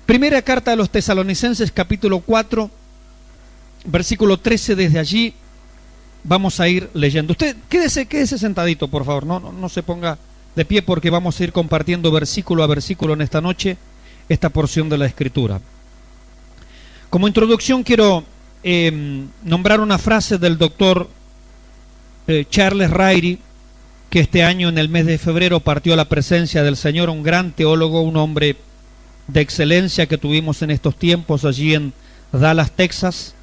Primera carta a los Tesalonicenses, capítulo 4, versículo 13, desde allí vamos a ir leyendo. Usted quédese sentadito, por favor, no se ponga de pie, porque vamos a ir compartiendo versículo a versículo en esta noche esta porción de la Escritura. Como introducción quiero nombrar una frase del doctor Charles Ryrie, que este año en el mes de febrero partió a la presencia del Señor, un gran teólogo, un hombre de excelencia que tuvimos en estos tiempos allí en Dallas, Texas.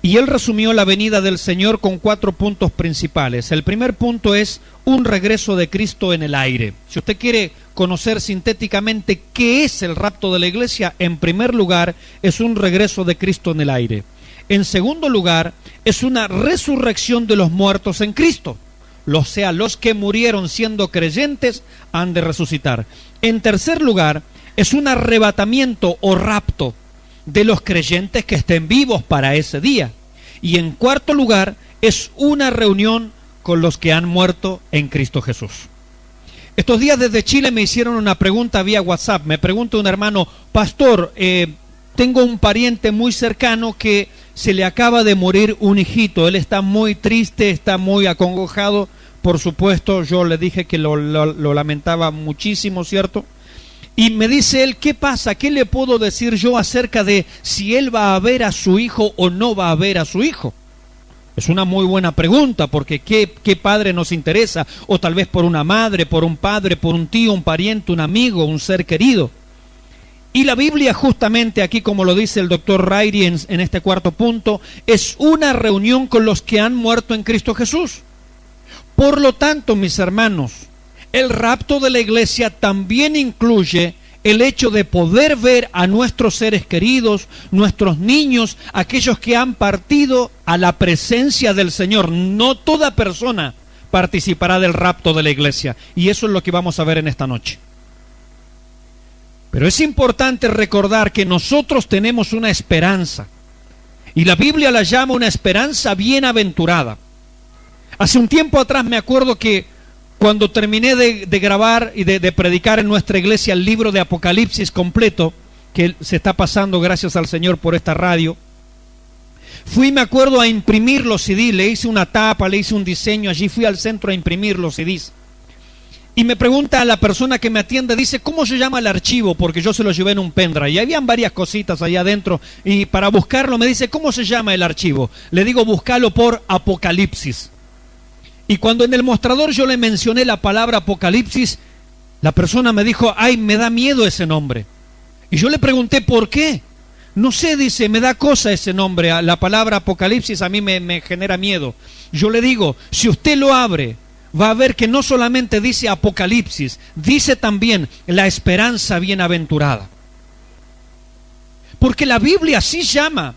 Y él resumió la venida del Señor con 4 puntos principales. El primer punto es un regreso de Cristo en el aire. Si usted quiere conocer sintéticamente qué es el rapto de la iglesia, en primer lugar es un regreso de Cristo en el aire. En segundo lugar es una resurrección de los muertos en Cristo. O sea, los que murieron siendo creyentes han de resucitar. En tercer lugar es un arrebatamiento o rapto de los creyentes que estén vivos para ese día. Y en cuarto lugar es una reunión con los que han muerto en Cristo Jesús. Estos días desde Chile me hicieron una pregunta vía WhatsApp. Me pregunta un hermano: pastor, tengo un pariente muy cercano que se le acaba de morir un hijito. Él está muy triste, está muy acongojado. Por supuesto, yo le dije que lo lamentaba muchísimo, ¿cierto? Y me dice él: ¿qué pasa? ¿Qué le puedo decir yo acerca de si él va a ver a su hijo o no va a ver a su hijo? Es una muy buena pregunta, porque ¿qué padre nos interesa? O tal vez por una madre, por un padre, por un tío, un pariente, un amigo, un ser querido. Y la Biblia justamente aquí, como lo dice el doctor Ryrie en este cuarto punto, es una reunión con los que han muerto en Cristo Jesús. Por lo tanto, mis hermanos, el rapto de la iglesia también incluye el hecho de poder ver a nuestros seres queridos, nuestros niños, aquellos que han partido a la presencia del Señor. No toda persona participará del rapto de la iglesia, y eso es lo que vamos a ver en esta noche. Pero es importante recordar que nosotros tenemos una esperanza, y la Biblia la llama una esperanza bienaventurada. Hace un tiempo atrás me acuerdo que cuando terminé de grabar y de predicar en nuestra iglesia el libro de Apocalipsis completo, que se está pasando gracias al Señor por esta radio, fui, me acuerdo, a imprimir los CDs. Le hice una tapa, le hice un diseño, allí fui al centro a imprimir los CDs. Y me pregunta a la persona que me atiende, dice: ¿cómo se llama el archivo? Porque yo se lo llevé en un pendrive y habían varias cositas allá adentro, y para buscarlo me dice: ¿cómo se llama el archivo? Le digo: búscalo por Apocalipsis. Y cuando en el mostrador yo le mencioné la palabra Apocalipsis, la persona me dijo: ay, me da miedo ese nombre. Y yo le pregunté: ¿por qué? No sé, dice, me da cosa ese nombre, la palabra Apocalipsis a mí me genera miedo. Yo le digo: si usted lo abre, va a ver que no solamente dice Apocalipsis, dice también la esperanza bienaventurada. Porque la Biblia así llama,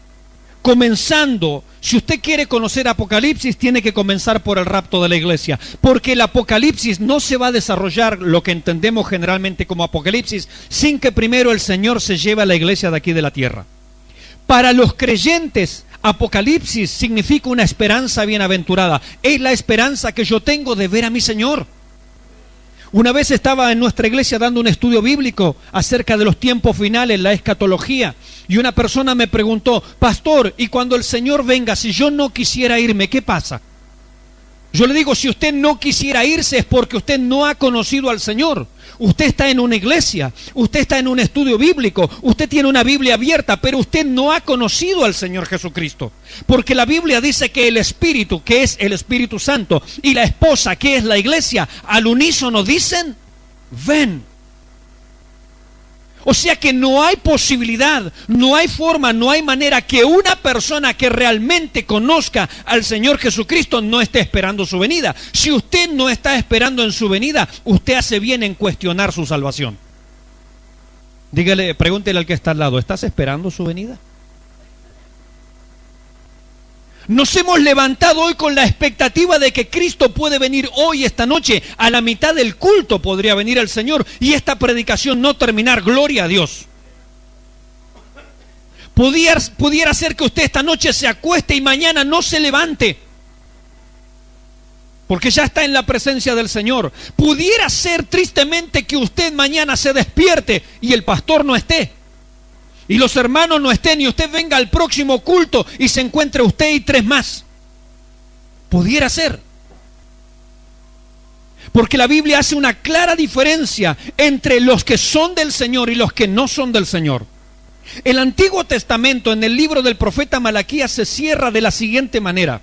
comenzando. Si usted quiere conocer Apocalipsis, tiene que comenzar por el rapto de la iglesia, porque el Apocalipsis no se va a desarrollar, lo que entendemos generalmente como Apocalipsis, sin que primero el Señor se lleve a la iglesia de aquí de la tierra. Para los creyentes, Apocalipsis significa una esperanza bienaventurada. Es la esperanza que yo tengo de ver a mi Señor. Una vez estaba en nuestra iglesia dando un estudio bíblico acerca de los tiempos finales, la escatología, y una persona me preguntó: pastor, ¿y cuando el Señor venga, si yo no quisiera irme, qué pasa? Yo le digo: si usted no quisiera irse es porque usted no ha conocido al Señor. Usted está en una iglesia, usted está en un estudio bíblico, usted tiene una Biblia abierta, pero usted no ha conocido al Señor Jesucristo. Porque la Biblia dice que el Espíritu, que es el Espíritu Santo, y la esposa, que es la iglesia, al unísono dicen: ven. O sea que no hay posibilidad, no hay forma, no hay manera que una persona que realmente conozca al Señor Jesucristo no esté esperando su venida. Si usted no está esperando en su venida, usted hace bien en cuestionar su salvación. Dígale, pregúntele al que está al lado: ¿estás esperando su venida? Nos hemos levantado hoy con la expectativa de que Cristo puede venir hoy, esta noche. A la mitad del culto podría venir el Señor y esta predicación no terminar. Gloria a Dios. Pudiera ser que usted esta noche se acueste y mañana no se levante. porque ya está en la presencia del Señor. Pudiera ser tristemente que usted mañana se despierte y el pastor no esté, y los hermanos no estén, y usted venga al próximo culto y se encuentre usted y 3 más. Pudiera ser. Porque la Biblia hace una clara diferencia entre los que son del Señor y los que no son del Señor. El Antiguo Testamento, en el libro del profeta Malaquías, se cierra de la siguiente manera.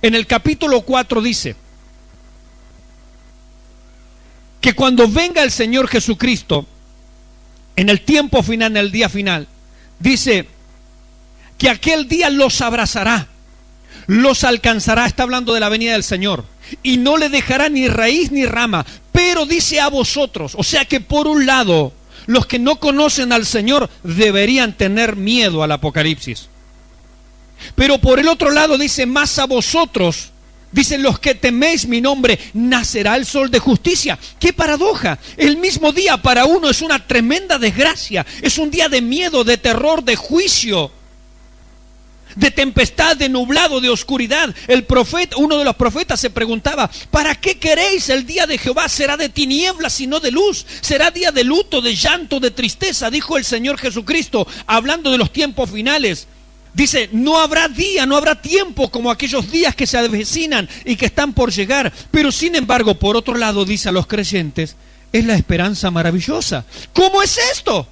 En el capítulo 4 dice que cuando venga el Señor Jesucristo, en el tiempo final, en el día final, dice que aquel día los abrazará, los alcanzará, está hablando de la venida del Señor, y no le dejará ni raíz ni rama, pero dice a vosotros, o sea que por un lado, los que no conocen al Señor deberían tener miedo al Apocalipsis, pero por el otro lado dice, más a vosotros, dice, los que teméis mi nombre, nacerá el sol de justicia. ¡Qué paradoja! El mismo día para uno es una tremenda desgracia, es un día de miedo, de terror, de juicio, de tempestad, de nublado, de oscuridad. El profeta, uno de los profetas se preguntaba, ¿para qué queréis el día de Jehová? ¿Será de tinieblas y no de luz? ¿Será día de luto, de llanto, de tristeza? Dijo el Señor Jesucristo, hablando de los tiempos finales. Dice, no habrá día, no habrá tiempo como aquellos días que se avecinan y que están por llegar. Pero sin embargo, por otro lado, dice a los creyentes, es la esperanza maravillosa. ¿Cómo es esto?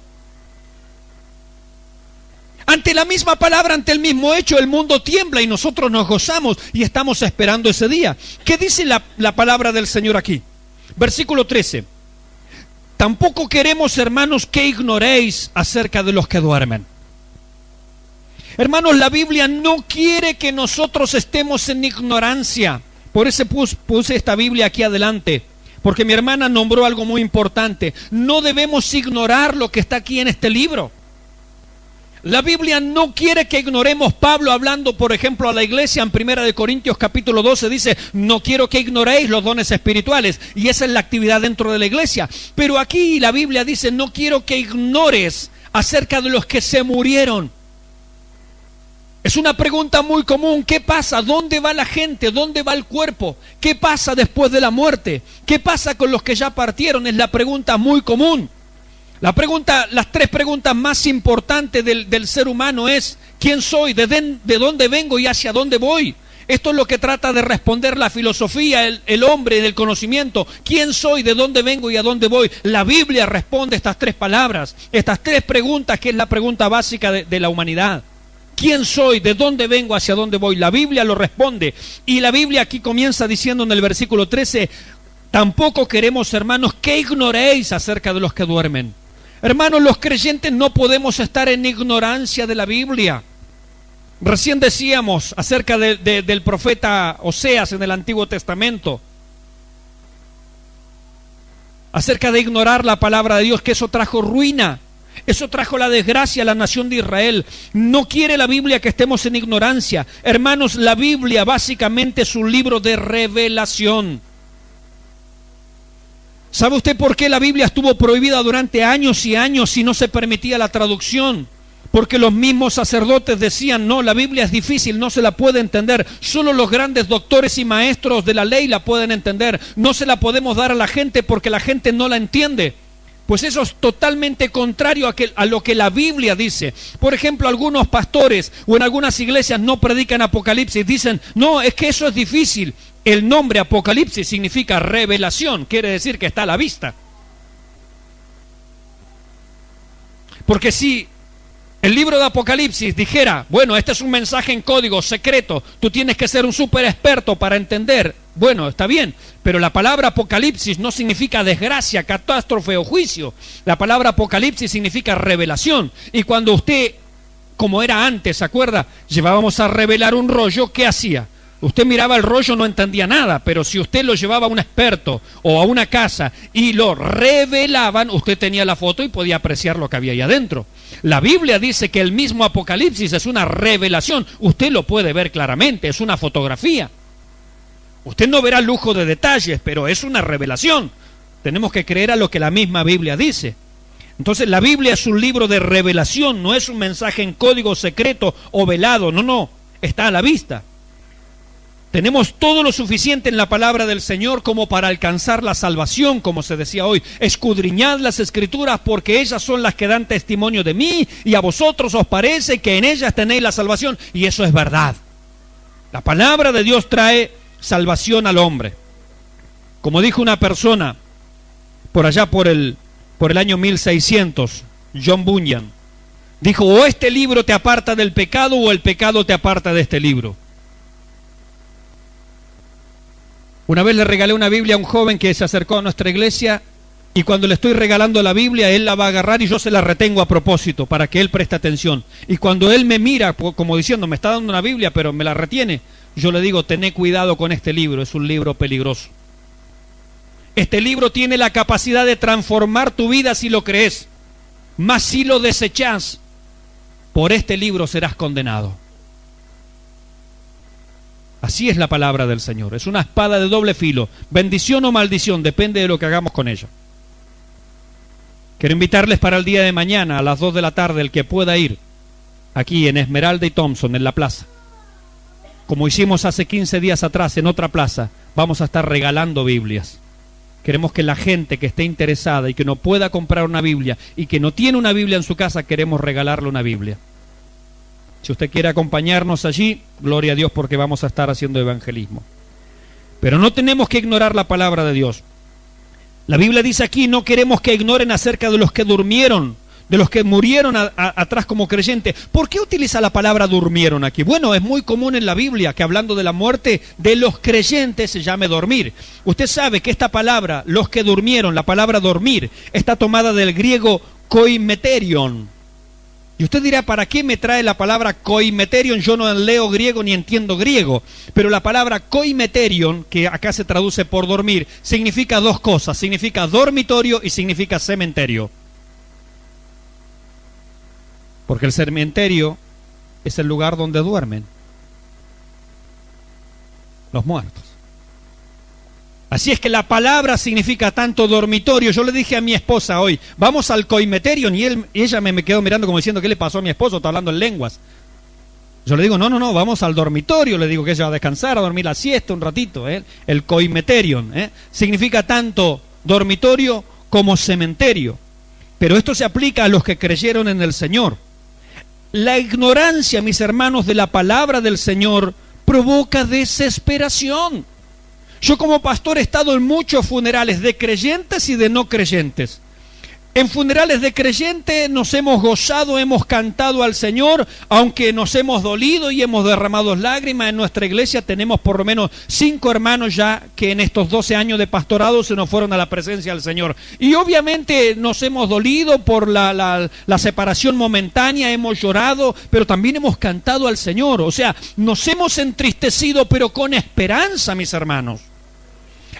Ante la misma palabra, ante el mismo hecho, el mundo tiembla y nosotros nos gozamos y estamos esperando ese día. ¿Qué dice la palabra del Señor aquí? Versículo 13. Tampoco queremos, hermanos, que ignoréis acerca de los que duermen. Hermanos, la Biblia no quiere que nosotros estemos en ignorancia. Por eso puse esta Biblia aquí adelante, porque mi hermana nombró algo muy importante. No debemos ignorar lo que está aquí en este libro. La Biblia no quiere que ignoremos. Pablo, hablando por ejemplo a la iglesia en 1 Corintios capítulo 12, dice, no quiero que ignoréis los dones espirituales, y esa es la actividad dentro de la iglesia. Pero aquí la Biblia dice, no quiero que ignores acerca de los que se murieron. Es una pregunta muy común. ¿Qué pasa? ¿Dónde va la gente? ¿Dónde va el cuerpo? ¿Qué pasa después de la muerte? ¿Qué pasa con los que ya partieron? Es la pregunta muy común. Las 3 preguntas más importantes del ser humano es: ¿quién soy? ¿De dónde vengo y hacia dónde voy? Esto es lo que trata de responder la filosofía, el hombre del conocimiento. ¿Quién soy? ¿De dónde vengo y a dónde voy? La Biblia responde estas 3 palabras, estas 3 preguntas, que es la pregunta básica de la humanidad. ¿Quién soy? ¿De dónde vengo? ¿Hacia dónde voy? La Biblia lo responde. Y la Biblia aquí comienza diciendo en el versículo 13, tampoco queremos, hermanos, que ignoréis acerca de los que duermen. Hermanos, los creyentes no podemos estar en ignorancia de la Biblia. Recién decíamos acerca del profeta Oseas en el Antiguo Testamento, acerca de ignorar la palabra de Dios, que eso trajo ruina. Eso trajo la desgracia a la nación de Israel. No quiere la Biblia que estemos en ignorancia. Hermanos, la Biblia básicamente es un libro de revelación. ¿Sabe usted por qué la Biblia estuvo prohibida durante años y años y no se permitía la traducción? Porque los mismos sacerdotes decían, no, la Biblia es difícil, no se la puede entender. Solo los grandes doctores y maestros de la ley la pueden entender. No se la podemos dar a la gente porque la gente no la entiende. Pues eso es totalmente contrario a lo que la Biblia dice. Por ejemplo, algunos pastores o en algunas iglesias no predican Apocalipsis. Dicen, no, es que eso es difícil. El nombre Apocalipsis significa revelación. Quiere decir que está a la vista. Porque si el libro de Apocalipsis dijera, bueno, este es un mensaje en código secreto, tú tienes que ser un súper experto para entender, bueno, está bien, pero la palabra Apocalipsis no significa desgracia, catástrofe o juicio. La palabra Apocalipsis significa revelación. Y cuando usted, como era antes, ¿se acuerda? Llevábamos a revelar un rollo, ¿qué hacía? Usted miraba el rollo, no entendía nada, pero si usted lo llevaba a un experto o a una casa y lo revelaban, usted tenía la foto y podía apreciar lo que había ahí adentro. La Biblia dice que el mismo Apocalipsis es una revelación. Usted lo puede ver claramente, es una fotografía. Usted no verá lujo de detalles, pero es una revelación. Tenemos que creer a lo que la misma Biblia dice. Entonces la Biblia es un libro de revelación, no es un mensaje en código secreto o velado, no, está a la vista. Tenemos todo lo suficiente en la palabra del Señor como para alcanzar la salvación, como se decía hoy. Escudriñad las Escrituras porque ellas son las que dan testimonio de mí y a vosotros os parece que en ellas tenéis la salvación. Y eso es verdad. La palabra de Dios trae salvación al hombre. Como dijo una persona por allá por el año 1600, John Bunyan, dijo: o este libro te aparta del pecado o el pecado te aparta de este libro. Una vez le regalé una Biblia a un joven que se acercó a nuestra iglesia y cuando le estoy regalando la Biblia, él la va a agarrar y yo se la retengo a propósito para que él preste atención. Y cuando él me mira como diciendo, me está dando una Biblia pero me la retiene, yo le digo: tené cuidado con este libro, es un libro peligroso. Este libro tiene la capacidad de transformar tu vida si lo crees, mas si lo desechás, por este libro serás condenado. Así es la palabra del Señor, es una espada de doble filo, bendición o maldición, depende de lo que hagamos con ella. Quiero invitarles para el día de mañana a las 2 de la tarde, el que pueda ir, aquí en Esmeralda y Thompson, en la plaza. Como hicimos hace 15 días atrás en otra plaza, vamos a estar regalando Biblias. Queremos que la gente que esté interesada y que no pueda comprar una Biblia y que no tiene una Biblia en su casa, queremos regalarle una Biblia. Si usted quiere acompañarnos allí, gloria a Dios, porque vamos a estar haciendo evangelismo. Pero no tenemos que ignorar la palabra de Dios. La Biblia dice aquí: no queremos que ignoren acerca de los que durmieron, de los que murieron atrás como creyentes. ¿Por qué utiliza la palabra durmieron aquí? Bueno, es muy común en la Biblia que hablando de la muerte de los creyentes se llame dormir. Usted sabe que esta palabra, los que durmieron, la palabra dormir, está tomada del griego koimeterion. Y usted dirá: ¿para qué me trae la palabra koimeterion? Yo no leo griego ni entiendo griego. Pero la palabra koimeterion, que acá se traduce por dormir, significa dos cosas. Significa dormitorio y significa cementerio. Porque el cementerio es el lugar donde duermen los muertos. Así es que la palabra significa tanto dormitorio. Yo le dije a mi esposa hoy: vamos al koimeterion, y ella me quedó mirando como diciendo: ¿qué le pasó a mi esposo? Está hablando en lenguas. Yo le digo: no, vamos al dormitorio. Le digo que ella va a descansar, a dormir la siesta un ratito. El koimeterion significa tanto dormitorio como cementerio. Pero esto se aplica a los que creyeron en el Señor. La ignorancia, mis hermanos, de la palabra del Señor provoca desesperación. Yo como pastor he estado en muchos funerales de creyentes y de no creyentes. En funerales de creyentes nos hemos gozado, hemos cantado al Señor, aunque nos hemos dolido y hemos derramado lágrimas. En nuestra iglesia tenemos por lo menos 5 hermanos ya que en estos 12 años de pastorado se nos fueron a la presencia del Señor. Y obviamente nos hemos dolido por la separación momentánea, hemos llorado, pero también hemos cantado al Señor. O sea, nos hemos entristecido, pero con esperanza, mis hermanos.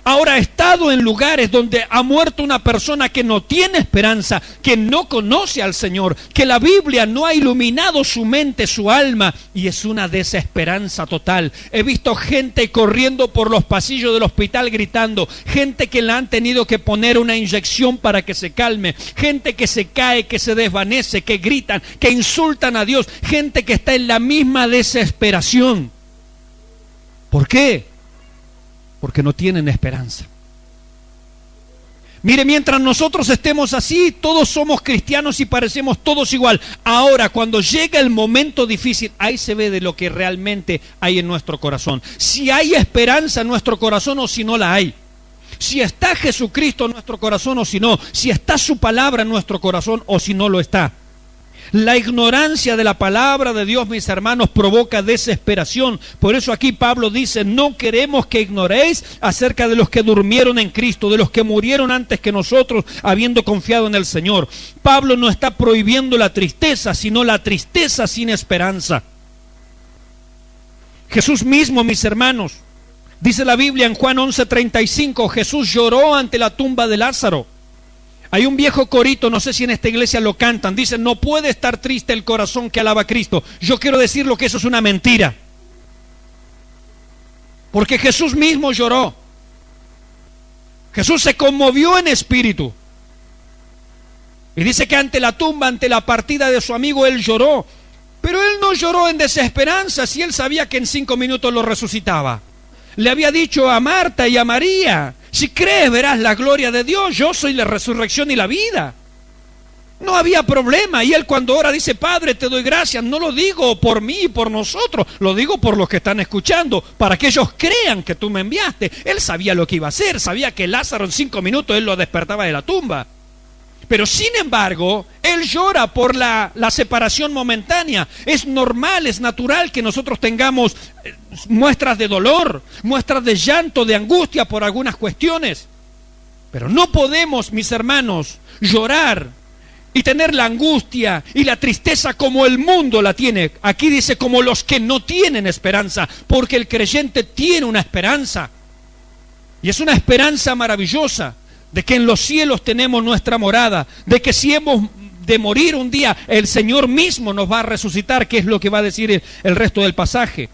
Ahora, he estado en lugares donde ha muerto una persona que no tiene esperanza, que no conoce al Señor, que la Biblia no ha iluminado su mente, su alma, y es una desesperanza total. He visto gente corriendo por los pasillos del hospital gritando, gente que le han tenido que poner una inyección para que se calme, gente que se cae, que se desvanece, que gritan, que insultan a Dios, gente que está en la misma desesperación. ¿Por qué? Porque no tienen esperanza. Mire, mientras nosotros estemos así, todos somos cristianos y parecemos todos igual. Ahora, cuando llega el momento difícil, ahí se ve de lo que realmente hay en nuestro corazón. Si hay esperanza en nuestro corazón o si no la hay. Si está Jesucristo en nuestro corazón o si no. Si está su palabra en nuestro corazón o si no lo está. La ignorancia de la palabra de Dios, mis hermanos, provoca desesperación. Por eso aquí Pablo dice: no queremos que ignoréis acerca de los que durmieron en Cristo, de los que murieron antes que nosotros, habiendo confiado en el Señor. Pablo no está prohibiendo la tristeza, sino la tristeza sin esperanza. Jesús mismo, mis hermanos, dice la Biblia en Juan 11:35, Jesús lloró ante la tumba de Lázaro. Hay un viejo corito, no sé si en esta iglesia lo cantan, dicen: no puede estar triste el corazón que alaba a Cristo. Yo quiero decirlo que eso es una mentira. Porque Jesús mismo lloró. Jesús se conmovió en espíritu. Y dice que ante la tumba, ante la partida de su amigo, él lloró. Pero él no lloró en desesperanza si él sabía que en 5 minutos lo resucitaba. Le había dicho a Marta y a María: si crees verás la gloria de Dios, yo soy la resurrección y la vida. No había problema. Y él, cuando ora, dice: Padre, te doy gracias. No lo digo por mí y por nosotros, lo digo por los que están escuchando, para que ellos crean que tú me enviaste. Él sabía lo que iba a hacer, sabía que Lázaro en 5 minutos él lo despertaba de la tumba. Pero sin embargo, él llora por la separación momentánea. Es normal, es natural que nosotros tengamos muestras de dolor, muestras de llanto, de angustia por algunas cuestiones. Pero no podemos, mis hermanos, llorar y tener la angustia y la tristeza como el mundo la tiene. Aquí dice: como los que no tienen esperanza, porque el creyente tiene una esperanza. Y es una esperanza maravillosa, de que en los cielos tenemos nuestra morada, de que si hemos de morir un día, el Señor mismo nos va a resucitar, que es lo que va a decir el resto del pasaje.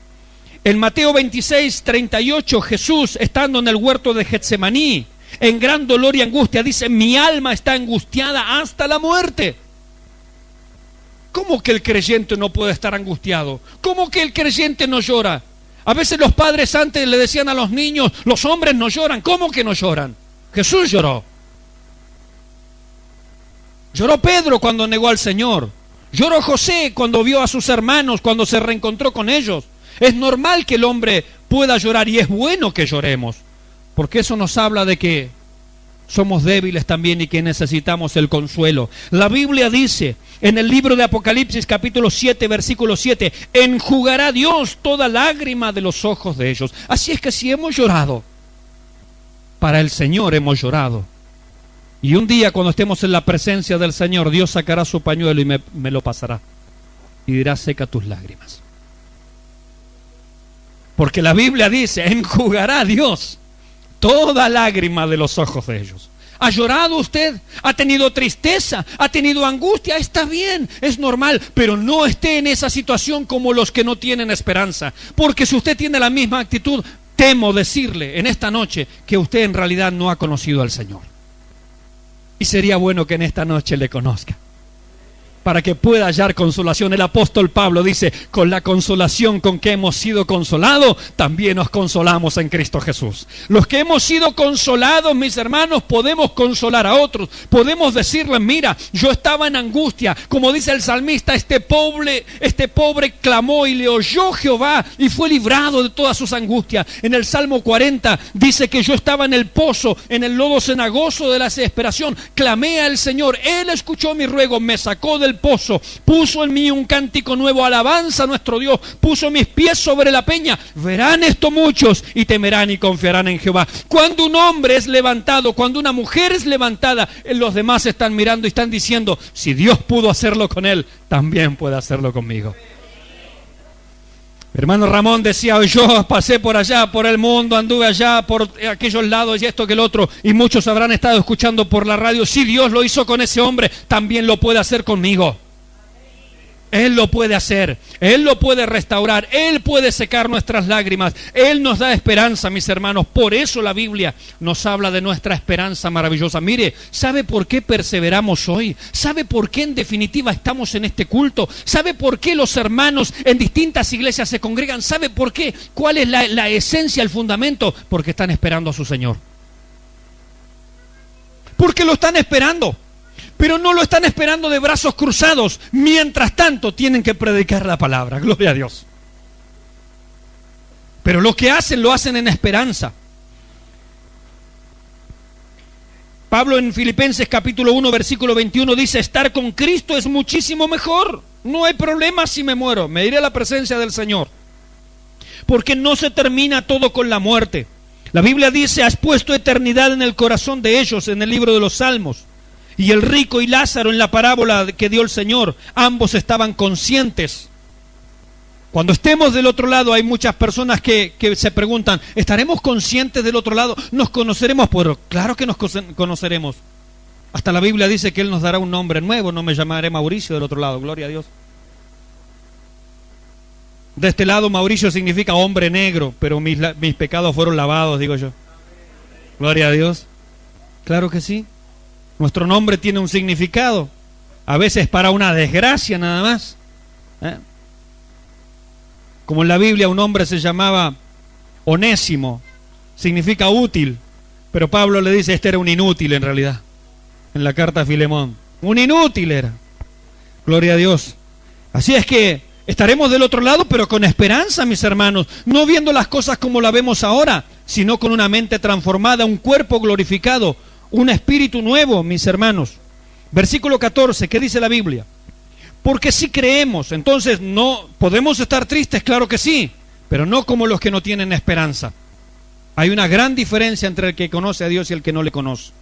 En Mateo 26:38, Jesús, estando en el huerto de Getsemaní, en gran dolor y angustia, dice: mi alma está angustiada hasta la muerte. ¿Cómo que el creyente no puede estar angustiado? ¿Cómo que el creyente no llora? A veces los padres antes le decían a los niños: los hombres no lloran. ¿Cómo que no lloran? Jesús lloró. Lloró Pedro cuando negó al Señor. Lloró José cuando vio a sus hermanos, cuando se reencontró con ellos. Es normal que el hombre pueda llorar, y es bueno que lloremos, porque eso nos habla de que somos débiles también y que necesitamos el consuelo. La Biblia dice en el libro de Apocalipsis capítulo 7 versículo 7: enjugará Dios toda lágrima de los ojos de ellos. Así es que si hemos llorado, para el Señor hemos llorado. Y un día, cuando estemos en la presencia del Señor, Dios sacará su pañuelo y me lo pasará y dirá: seca tus lágrimas. Porque la Biblia dice: enjugará Dios toda lágrima de los ojos de ellos. ¿Ha llorado usted? ¿Ha tenido tristeza? ¿Ha tenido angustia? Está bien, es normal, pero no esté en esa situación como los que no tienen esperanza. Porque si usted tiene la misma actitud, temo decirle en esta noche que usted en realidad no ha conocido al Señor. Y sería bueno que en esta noche le conozca, para que pueda hallar consolación. El apóstol Pablo dice: con la consolación con que hemos sido consolados, también nos consolamos en Cristo Jesús. Los que hemos sido consolados, mis hermanos, podemos consolar a otros. Podemos decirles: mira, yo estaba en angustia. Como dice el salmista, este pobre clamó y le oyó Jehová y fue librado de todas sus angustias. En el Salmo 40 dice que yo estaba en el pozo, en el lodo cenagoso de la desesperación. Clamé al Señor, Él escuchó mi ruego, me sacó del pozo, puso en mí un cántico nuevo, alabanza a nuestro Dios, puso mis pies sobre la peña. Verán esto muchos y temerán y confiarán en Jehová. Cuando un hombre es levantado, cuando una mujer es levantada, los demás están mirando y están diciendo: si Dios pudo hacerlo con él, también puede hacerlo conmigo. Hermano Ramón decía: yo pasé por allá, por el mundo, anduve allá, por aquellos lados y esto que el otro, y muchos habrán estado escuchando por la radio. Si Dios lo hizo con ese hombre, también lo puede hacer conmigo. Él lo puede hacer, Él lo puede restaurar, Él puede secar nuestras lágrimas, Él nos da esperanza, mis hermanos. Por eso la Biblia nos habla de nuestra esperanza maravillosa. Mire, ¿sabe por qué perseveramos hoy? ¿Sabe por qué en definitiva estamos en este culto? ¿Sabe por qué los hermanos en distintas iglesias se congregan? ¿Sabe por qué? ¿Cuál es la esencia, el fundamento? Porque están esperando a su Señor. Porque lo están esperando. Pero no lo están esperando de brazos cruzados. Mientras tanto, tienen que predicar la palabra. Gloria a Dios. Pero lo que hacen, lo hacen en esperanza. Pablo en Filipenses capítulo 1, versículo 21 dice: estar con Cristo es muchísimo mejor. No hay problema si me muero. Me iré a la presencia del Señor. Porque no se termina todo con la muerte. La Biblia dice: has puesto eternidad en el corazón de ellos, en el libro de los Salmos. Y el rico y Lázaro, en la parábola que dio el Señor, ambos estaban conscientes. Cuando estemos del otro lado, hay muchas personas que se preguntan: ¿estaremos conscientes del otro lado? ¿Nos conoceremos? Pues claro que nos conoceremos. Hasta la Biblia dice que Él nos dará un nombre nuevo. No me llamaré Mauricio del otro lado, gloria a Dios. De este lado Mauricio significa hombre negro, pero mis pecados fueron lavados, digo yo. Gloria a Dios. Claro que sí. Nuestro nombre tiene un significado, a veces para una desgracia nada más. Como en la Biblia un hombre se llamaba Onésimo significa útil, pero Pablo le dice, este era un inútil en realidad, en la carta a Filemón. Un inútil era. Gloria a Dios. Así es que estaremos del otro lado, pero con esperanza, mis hermanos, no viendo las cosas como las vemos ahora, sino con una mente transformada, un cuerpo glorificado, un espíritu nuevo, mis hermanos. Versículo 14, ¿qué dice la Biblia? Porque si creemos, entonces no podemos estar tristes, claro que sí, pero no como los que no tienen esperanza. Hay una gran diferencia entre el que conoce a Dios y el que no le conoce.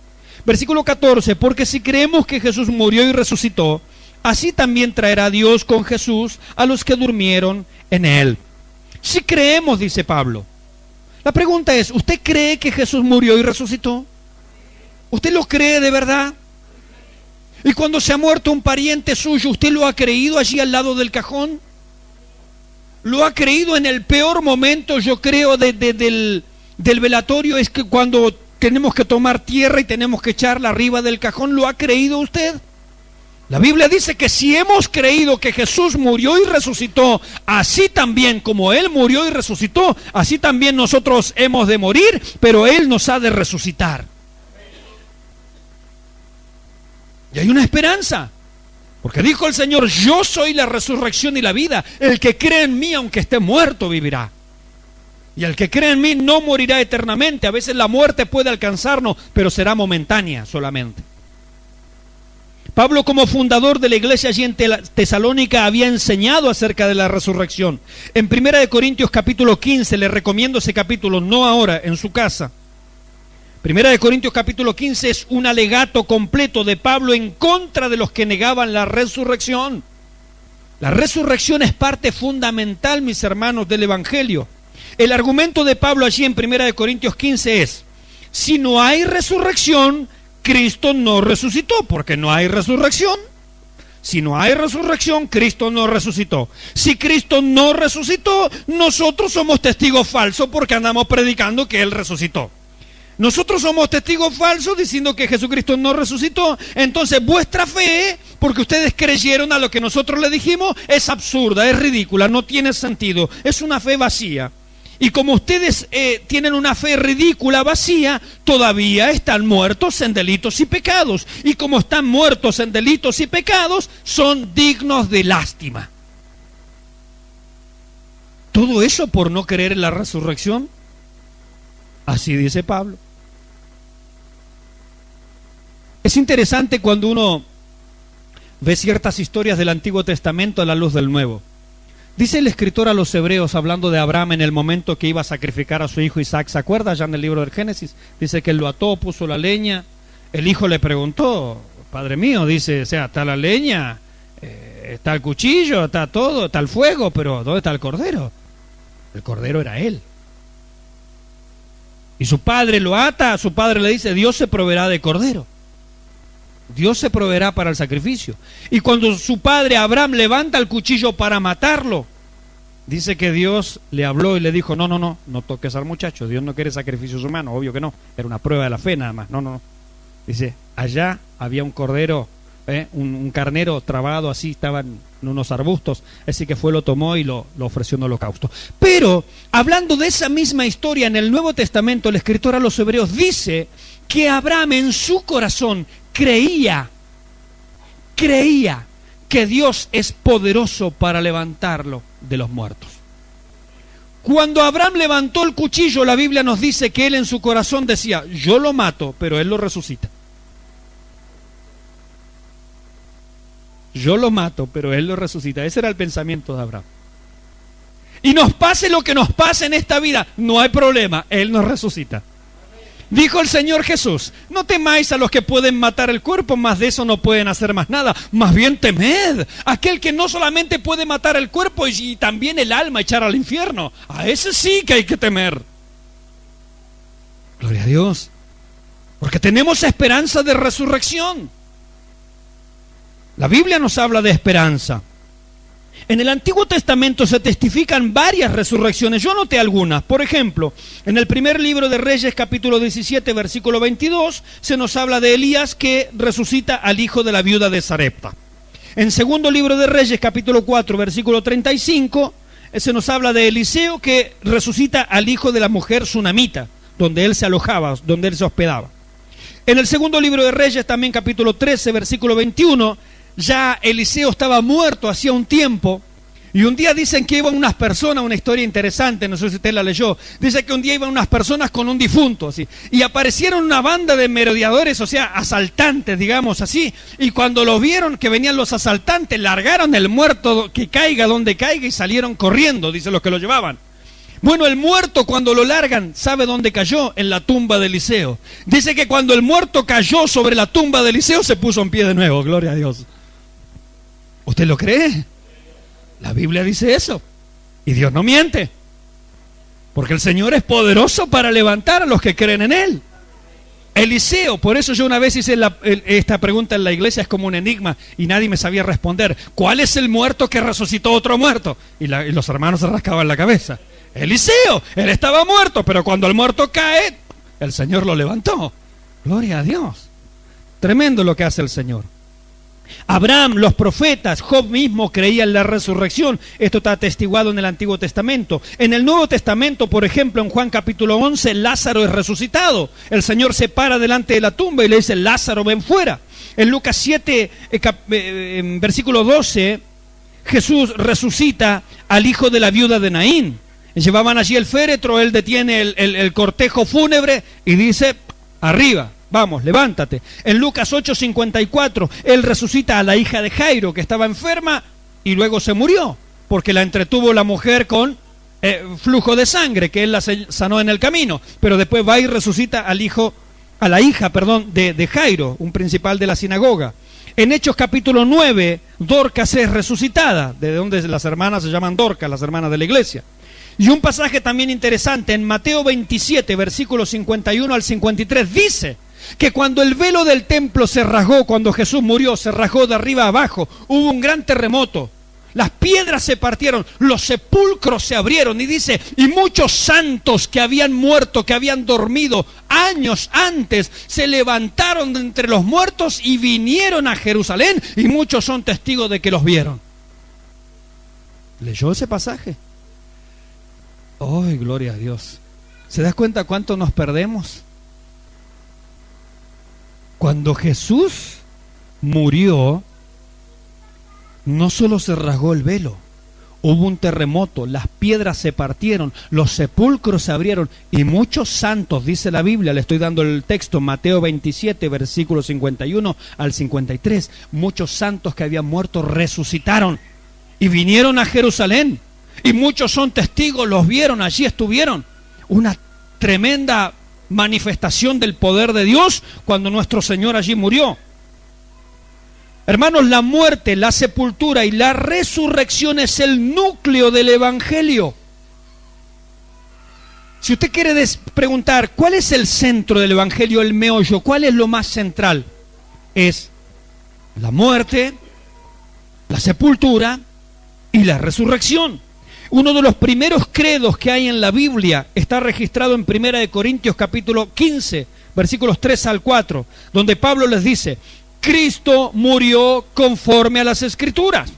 Versículo 14, porque si creemos que Jesús murió y resucitó, así también traerá Dios con Jesús a los que durmieron en él. Si creemos, dice Pablo. La pregunta es, ¿usted cree que Jesús murió y resucitó? ¿Usted lo cree de verdad? Y cuando se ha muerto un pariente suyo, ¿usted lo ha creído allí al lado del cajón? ¿Lo ha creído en el peor momento, yo creo, del velatorio? Es que cuando tenemos que tomar tierra y tenemos que echarla arriba del cajón, ¿lo ha creído usted? La Biblia dice que si hemos creído que Jesús murió y resucitó, así también como Él murió y resucitó, así también nosotros hemos de morir, pero Él nos ha de resucitar. Y hay una esperanza, porque dijo el Señor, yo soy la resurrección y la vida, el que cree en mí aunque esté muerto vivirá. Y el que cree en mí no morirá eternamente. A veces la muerte puede alcanzarnos, pero será momentánea solamente. Pablo, como fundador de la iglesia allí en Tesalónica, había enseñado acerca de la resurrección. En 1 Corintios capítulo 15, le recomiendo ese capítulo, no ahora, en su casa. 1 Corintios capítulo 15 es un alegato completo de Pablo en contra de los que negaban la resurrección. La resurrección es parte fundamental, mis hermanos, del Evangelio. El argumento de Pablo allí en 1 Corintios 15 es, si no hay resurrección, Cristo no resucitó, porque no hay resurrección. Si no hay resurrección, Cristo no resucitó. Si Cristo no resucitó, nosotros somos testigos falsos porque andamos predicando que Él resucitó. Nosotros somos testigos falsos diciendo que Jesucristo no resucitó. Entonces vuestra fe, porque ustedes creyeron a lo que nosotros le dijimos, es absurda, es ridícula, no tiene sentido, es una fe vacía. Y como ustedes tienen una fe ridícula, vacía, todavía están muertos en delitos y pecados. Y como están muertos en delitos y pecados, son dignos de lástima. ¿Todo eso por no creer en la resurrección? Así dice Pablo. Es interesante cuando uno ve ciertas historias del Antiguo Testamento a la luz del Nuevo. Dice el escritor a los hebreos, hablando de Abraham en el momento que iba a sacrificar a su hijo Isaac, ¿se acuerda ya en el libro del Génesis? Dice que él lo ató, puso la leña. El hijo le preguntó, padre mío, dice, o sea, está la leña, está el cuchillo, está todo, está el fuego, pero ¿dónde está el cordero? El cordero era él. Y su padre lo ata, su padre le dice, Dios se proveerá de cordero. Dios se proveerá para el sacrificio. Y cuando su padre Abraham levanta el cuchillo para matarlo, dice que Dios le habló y le dijo, no toques al muchacho, Dios no quiere sacrificios humanos, obvio que no, era una prueba de la fe nada más, no. Dice, allá había un cordero, un carnero trabado así, estaban en unos arbustos, así que fue, lo tomó y lo ofreció en holocausto. Pero, hablando de esa misma historia en el Nuevo Testamento, el escritor a los hebreos dice que Abraham en su corazón creía que Dios es poderoso para levantarlo de los muertos. Cuando Abraham levantó el cuchillo, la Biblia nos dice que él en su corazón decía, yo lo mato, pero él lo resucita. Yo lo mato, pero él lo resucita. Ese era el pensamiento de Abraham. Y nos pase lo que nos pase en esta vida, no hay problema, él nos resucita. Dijo el Señor Jesús, no temáis a los que pueden matar el cuerpo, más de eso no pueden hacer más nada. Más bien temed aquel que no solamente puede matar el cuerpo y también el alma echar al infierno. A ese sí que hay que temer. Gloria a Dios. Porque tenemos esperanza de resurrección. La Biblia nos habla de esperanza. En el Antiguo Testamento se testifican varias resurrecciones. Yo anoté algunas. Por ejemplo, en el primer libro de Reyes, capítulo 17, versículo 22, se nos habla de Elías que resucita al hijo de la viuda de Sarepta. En segundo libro de Reyes, capítulo 4, versículo 35, se nos habla de Eliseo que resucita al hijo de la mujer sunamita, donde él se alojaba, donde él se hospedaba. En el segundo libro de Reyes, también capítulo 13, versículo 21, ya Eliseo estaba muerto hacía un tiempo, y un día dicen que iban unas personas, una historia interesante, no sé si usted la leyó, dice que un día iban unas personas con un difunto, así, y aparecieron una banda de merodeadores, o sea, asaltantes, digamos así, y cuando los vieron que venían los asaltantes, largaron el muerto que caiga donde caiga y salieron corriendo, dice los que lo llevaban. Bueno, el muerto cuando lo largan, ¿sabe dónde cayó? En la tumba de Eliseo. Dice que cuando el muerto cayó sobre la tumba de Eliseo, se puso en pie de nuevo, gloria a Dios. ¿Usted lo cree? La Biblia dice eso, y Dios no miente, porque el Señor es poderoso para levantar a los que creen en Él. Eliseo, por eso yo una vez hice esta pregunta en la iglesia, es como un enigma, y nadie me sabía responder. ¿Cuál es el muerto que resucitó otro muerto? Y los hermanos se rascaban la cabeza. Eliseo, él estaba muerto, pero cuando el muerto cae, el Señor lo levantó. Gloria a Dios. Tremendo lo que hace el Señor. Abraham, los profetas, Job mismo creía en la resurrección. Esto está atestiguado en el Antiguo Testamento. En el Nuevo Testamento, por ejemplo, en Juan capítulo 11, Lázaro es resucitado. El Señor se para delante de la tumba y le dice: Lázaro, ven fuera. En Lucas 7, versículo 12, Jesús resucita al hijo de la viuda de Naín. Llevaban allí el féretro, él detiene el cortejo fúnebre y dice: arriba. Vamos, levántate. En Lucas 8:54, él resucita a la hija de Jairo, que estaba enferma y luego se murió, porque la entretuvo la mujer con flujo de sangre, que él la sanó en el camino. Pero después va y resucita a la hija de Jairo, un principal de la sinagoga. En Hechos capítulo 9, Dorcas es resucitada, de donde las hermanas se llaman Dorcas, las hermanas de la iglesia. Y un pasaje también interesante, en Mateo 27, versículos 51 al 53, dice que cuando el velo del templo se rasgó, cuando Jesús murió, se rasgó de arriba a abajo, hubo un gran terremoto, las piedras se partieron, los sepulcros se abrieron, y dice, y muchos santos que habían muerto, que habían dormido años antes, se levantaron de entre los muertos y vinieron a Jerusalén, y muchos son testigos de que los vieron. ¿Leyó ese pasaje? ¡Ay, gloria a Dios! ¿Se da cuenta cuánto nos perdemos? Cuando Jesús murió, no solo se rasgó el velo, hubo un terremoto, las piedras se partieron, los sepulcros se abrieron, y muchos santos, dice la Biblia, le estoy dando el texto, Mateo 27, versículos 51 al 53, muchos santos que habían muerto resucitaron y vinieron a Jerusalén. Y muchos son testigos, los vieron, allí estuvieron. Una tremenda manifestación del poder de Dios cuando nuestro Señor allí murió. Hermanos, la muerte, la sepultura y la resurrección es el núcleo del Evangelio. Si usted quiere preguntar, ¿cuál es el centro del Evangelio, el meollo? ¿Cuál es lo más central? Es la muerte, la sepultura y la resurrección. Uno de los primeros credos que hay en la Biblia está registrado en 1 Corintios capítulo 15, versículos 3 al 4, donde Pablo les dice: Cristo murió conforme a las Escrituras,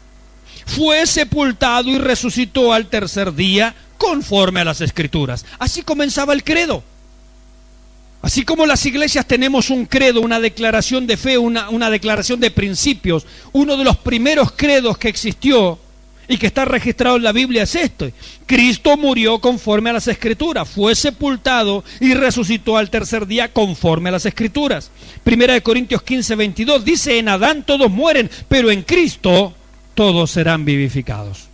fue sepultado y resucitó al tercer día conforme a las Escrituras. Así comenzaba el credo. Así como las iglesias tenemos un credo, una declaración de fe, una declaración de principios, uno de los primeros credos que existió y que está registrado en la Biblia es esto: Cristo murió conforme a las Escrituras, fue sepultado y resucitó al tercer día conforme a las Escrituras. 1 Corintios 15, 22 dice: en Adán todos mueren, pero en Cristo todos serán vivificados.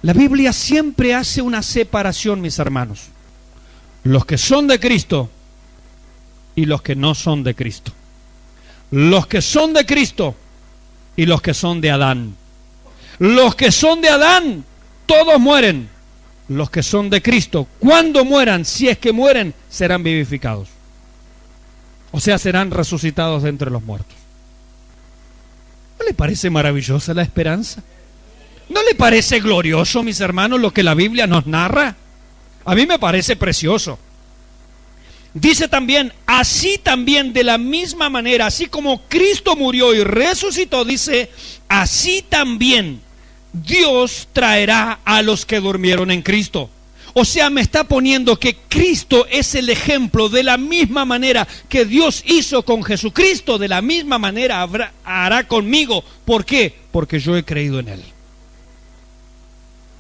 La Biblia siempre hace una separación, mis hermanos: los que son de Cristo y los que no son de Cristo, los que son de Cristo y los que son de Adán. Los que son de Adán, todos mueren. Los que son de Cristo, cuando mueran, si es que mueren, serán vivificados. O sea, serán resucitados de entre los muertos. ¿No le parece maravillosa la esperanza? ¿No le parece glorioso, mis hermanos, lo que la Biblia nos narra? A mí me parece precioso. Dice también, así también de la misma manera, así como Cristo murió y resucitó, dice, así también Dios traerá a los que durmieron en Cristo. O sea, me está poniendo que Cristo es el ejemplo. De la misma manera que Dios hizo con Jesucristo, de la misma manera hará conmigo. ¿Por qué? Porque yo he creído en Él.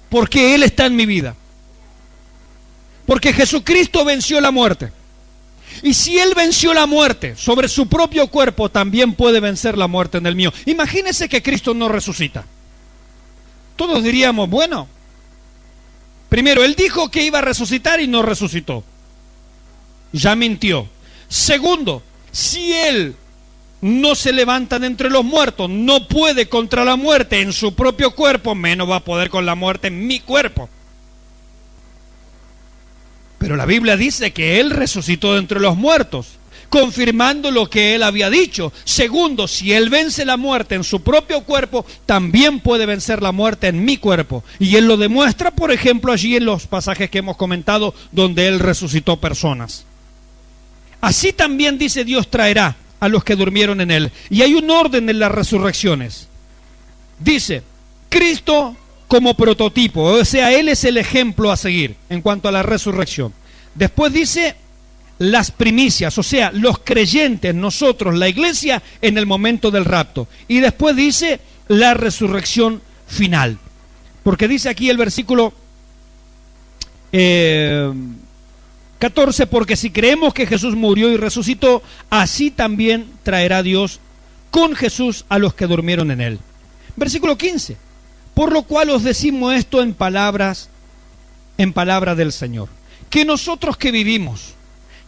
Porque Él está en mi vida. Porque Jesucristo venció la muerte. Y si Él venció la muerte sobre su propio cuerpo, también puede vencer la muerte en el mío. Imagínense que Cristo no resucita. Todos diríamos, bueno, primero, Él dijo que iba a resucitar y no resucitó. Ya mintió. Segundo, si Él no se levanta de entre los muertos, no puede contra la muerte en su propio cuerpo, menos va a poder con la muerte en mi cuerpo. Pero la Biblia dice que Él resucitó de entre los muertos, confirmando lo que Él había dicho. Segundo, si Él vence la muerte en su propio cuerpo, también puede vencer la muerte en mi cuerpo. Y Él lo demuestra, por ejemplo, allí en los pasajes que hemos comentado, donde Él resucitó personas. Así también dice Dios traerá a los que durmieron en Él. Y hay un orden en las resurrecciones. Dice, Cristo como prototipo, o sea, Él es el ejemplo a seguir en cuanto a la resurrección. Después dice las primicias, o sea, los creyentes, nosotros, la iglesia, en el momento del rapto. Y después dice la resurrección final. Porque dice aquí el versículo 14, porque si creemos que Jesús murió y resucitó, así también traerá Dios con Jesús a los que durmieron en Él. Versículo 15, por lo cual os decimos esto en palabra del Señor, que nosotros que vivimos,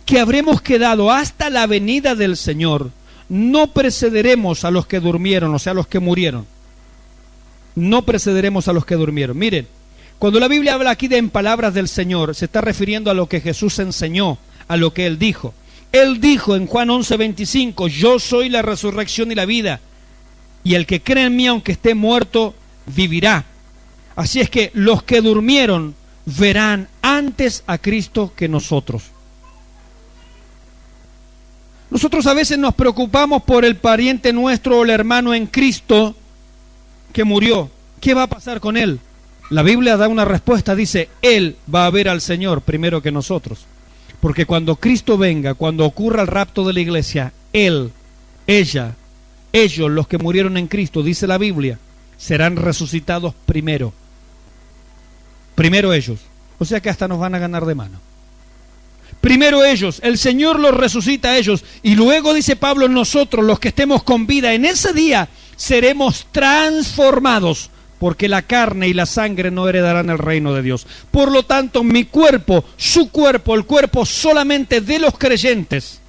que habremos quedado hasta la venida del Señor, no precederemos a los que durmieron, o sea, a los que murieron. No precederemos a los que durmieron. Miren, cuando la Biblia habla aquí de en palabras del Señor, se está refiriendo a lo que Jesús enseñó, a lo que Él dijo. Él dijo en Juan 11:25, yo soy la resurrección y la vida, y el que cree en mí, aunque esté muerto, vivirá. Así es que los que durmieron verán antes a Cristo que nosotros. Nosotros a veces nos preocupamos por el pariente nuestro o el hermano en Cristo que murió. ¿Qué va a pasar con él? La Biblia da una respuesta, dice, Él va a ver al Señor primero que nosotros. Porque cuando Cristo venga, cuando ocurra el rapto de la iglesia, Él, ella, ellos, los que murieron en Cristo, dice la Biblia, serán resucitados primero. Primero ellos. O sea que hasta nos van a ganar de mano. Primero ellos, el Señor los resucita a ellos, y luego dice Pablo, nosotros los que estemos con vida en ese día seremos transformados, porque la carne y la sangre no heredarán el reino de Dios. Por lo tanto, mi cuerpo, su cuerpo, el cuerpo solamente de los creyentes,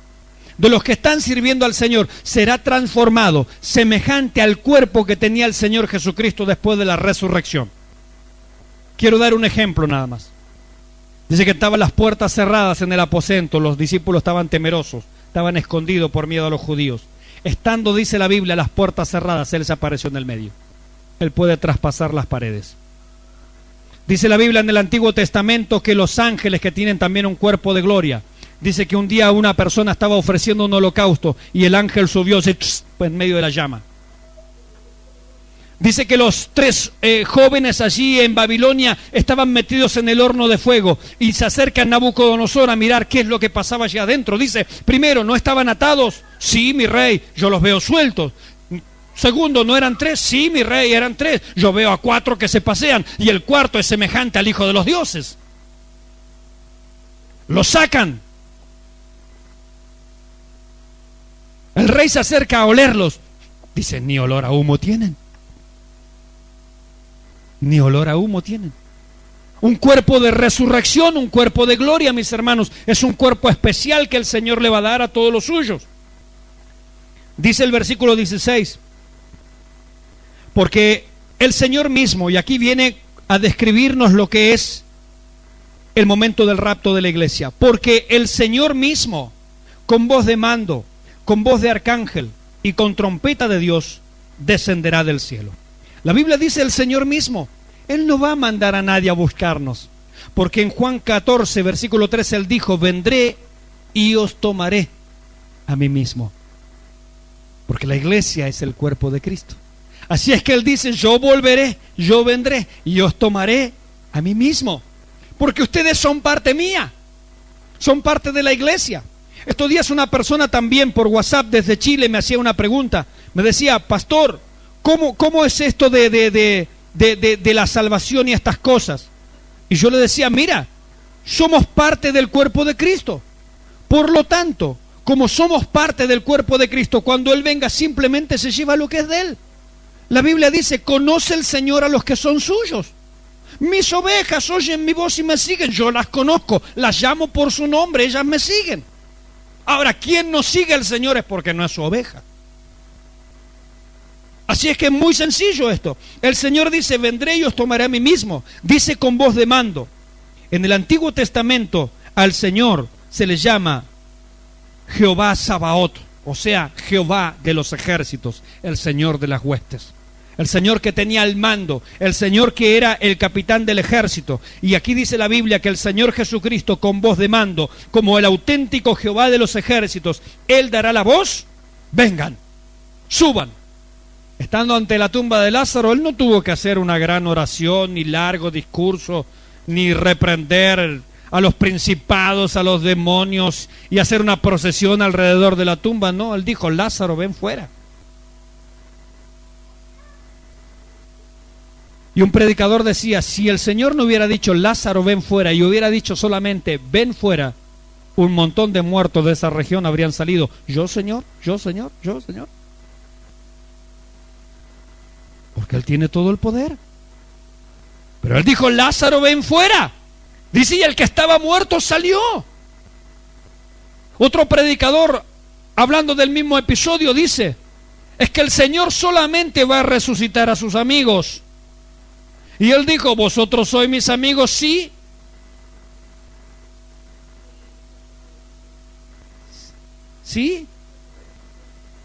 de los que están sirviendo al Señor, será transformado, semejante al cuerpo que tenía el Señor Jesucristo después de la resurrección. Quiero dar un ejemplo nada más. Dice que estaban las puertas cerradas en el aposento, los discípulos estaban temerosos, estaban escondidos por miedo a los judíos. Estando, dice la Biblia, las puertas cerradas, Él se apareció en el medio. Él puede traspasar las paredes. Dice la Biblia en el Antiguo Testamento que los ángeles, que tienen también un cuerpo de gloria, dice que un día una persona estaba ofreciendo un holocausto y el ángel subió en medio de la llama. Dice que los tres jóvenes allí en Babilonia estaban metidos en el horno de fuego y se acerca Nabucodonosor a mirar qué es lo que pasaba allí adentro. Dice, primero, ¿no estaban atados? Sí, mi rey, yo los veo sueltos. Segundo, ¿no eran tres? Sí, mi rey, eran tres. Yo veo a 4 que se pasean y el cuarto es semejante al Hijo de los Dioses. Lo sacan. El rey se acerca a olerlos. Dice, ni olor a humo tienen. Ni olor a humo tienen. Un cuerpo de resurrección, un cuerpo de gloria, mis hermanos. Es un cuerpo especial que el Señor le va a dar a todos los suyos. Dice el versículo 16. Porque el Señor mismo, y aquí viene a describirnos lo que es el momento del rapto de la iglesia. Porque el Señor mismo, con voz de mando, con voz de arcángel y con trompeta de Dios, descenderá del cielo. La Biblia dice el Señor mismo. Él no va a mandar a nadie a buscarnos. Porque en Juan 14, versículo 13, Él dijo, vendré y os tomaré a mí mismo. Porque la iglesia es el cuerpo de Cristo. Así es que Él dice, yo volveré, yo vendré y os tomaré a mí mismo. Porque ustedes son parte mía, son parte de la iglesia. Estos días una persona también por WhatsApp desde Chile me hacía una pregunta. Me decía, pastor, ¿cómo es esto de la salvación y estas cosas? Y yo le decía, mira, somos parte del cuerpo de Cristo. Por lo tanto, como somos parte del cuerpo de Cristo, cuando Él venga simplemente se lleva lo que es de Él. La Biblia dice, conoce el Señor a los que son suyos. Mis ovejas oyen mi voz y me siguen. Yo las conozco, las llamo por su nombre, ellas me siguen. Ahora, quien no sigue al Señor es porque no es su oveja. Así es que es muy sencillo esto. El Señor dice, vendré y os tomaré a mí mismo. Dice con voz de mando. En el Antiguo Testamento al Señor se le llama Jehová Sabaoth, o sea, Jehová de los ejércitos, el Señor de las huestes. El Señor que tenía el mando, el Señor que era el capitán del ejército. Y aquí dice la Biblia que el Señor Jesucristo con voz de mando, como el auténtico Jehová de los ejércitos, Él dará la voz, vengan, suban. Estando ante la tumba de Lázaro, Él no tuvo que hacer una gran oración, ni largo discurso, ni reprender a los principados, a los demonios, y hacer una procesión alrededor de la tumba. No, Él dijo, Lázaro, ven fuera. Y un predicador decía, si el Señor no hubiera dicho Lázaro ven fuera y hubiera dicho solamente ven fuera, un montón de muertos de esa región habrían salido. Yo Señor, yo Señor, yo Señor. Porque Él tiene todo el poder. Pero Él dijo Lázaro ven fuera. Dice y el que estaba muerto salió. Otro predicador hablando del mismo episodio dice, es que el Señor solamente va a resucitar a sus amigos. Y Él dijo, ¿vosotros sois mis amigos? Sí. ¿Sí?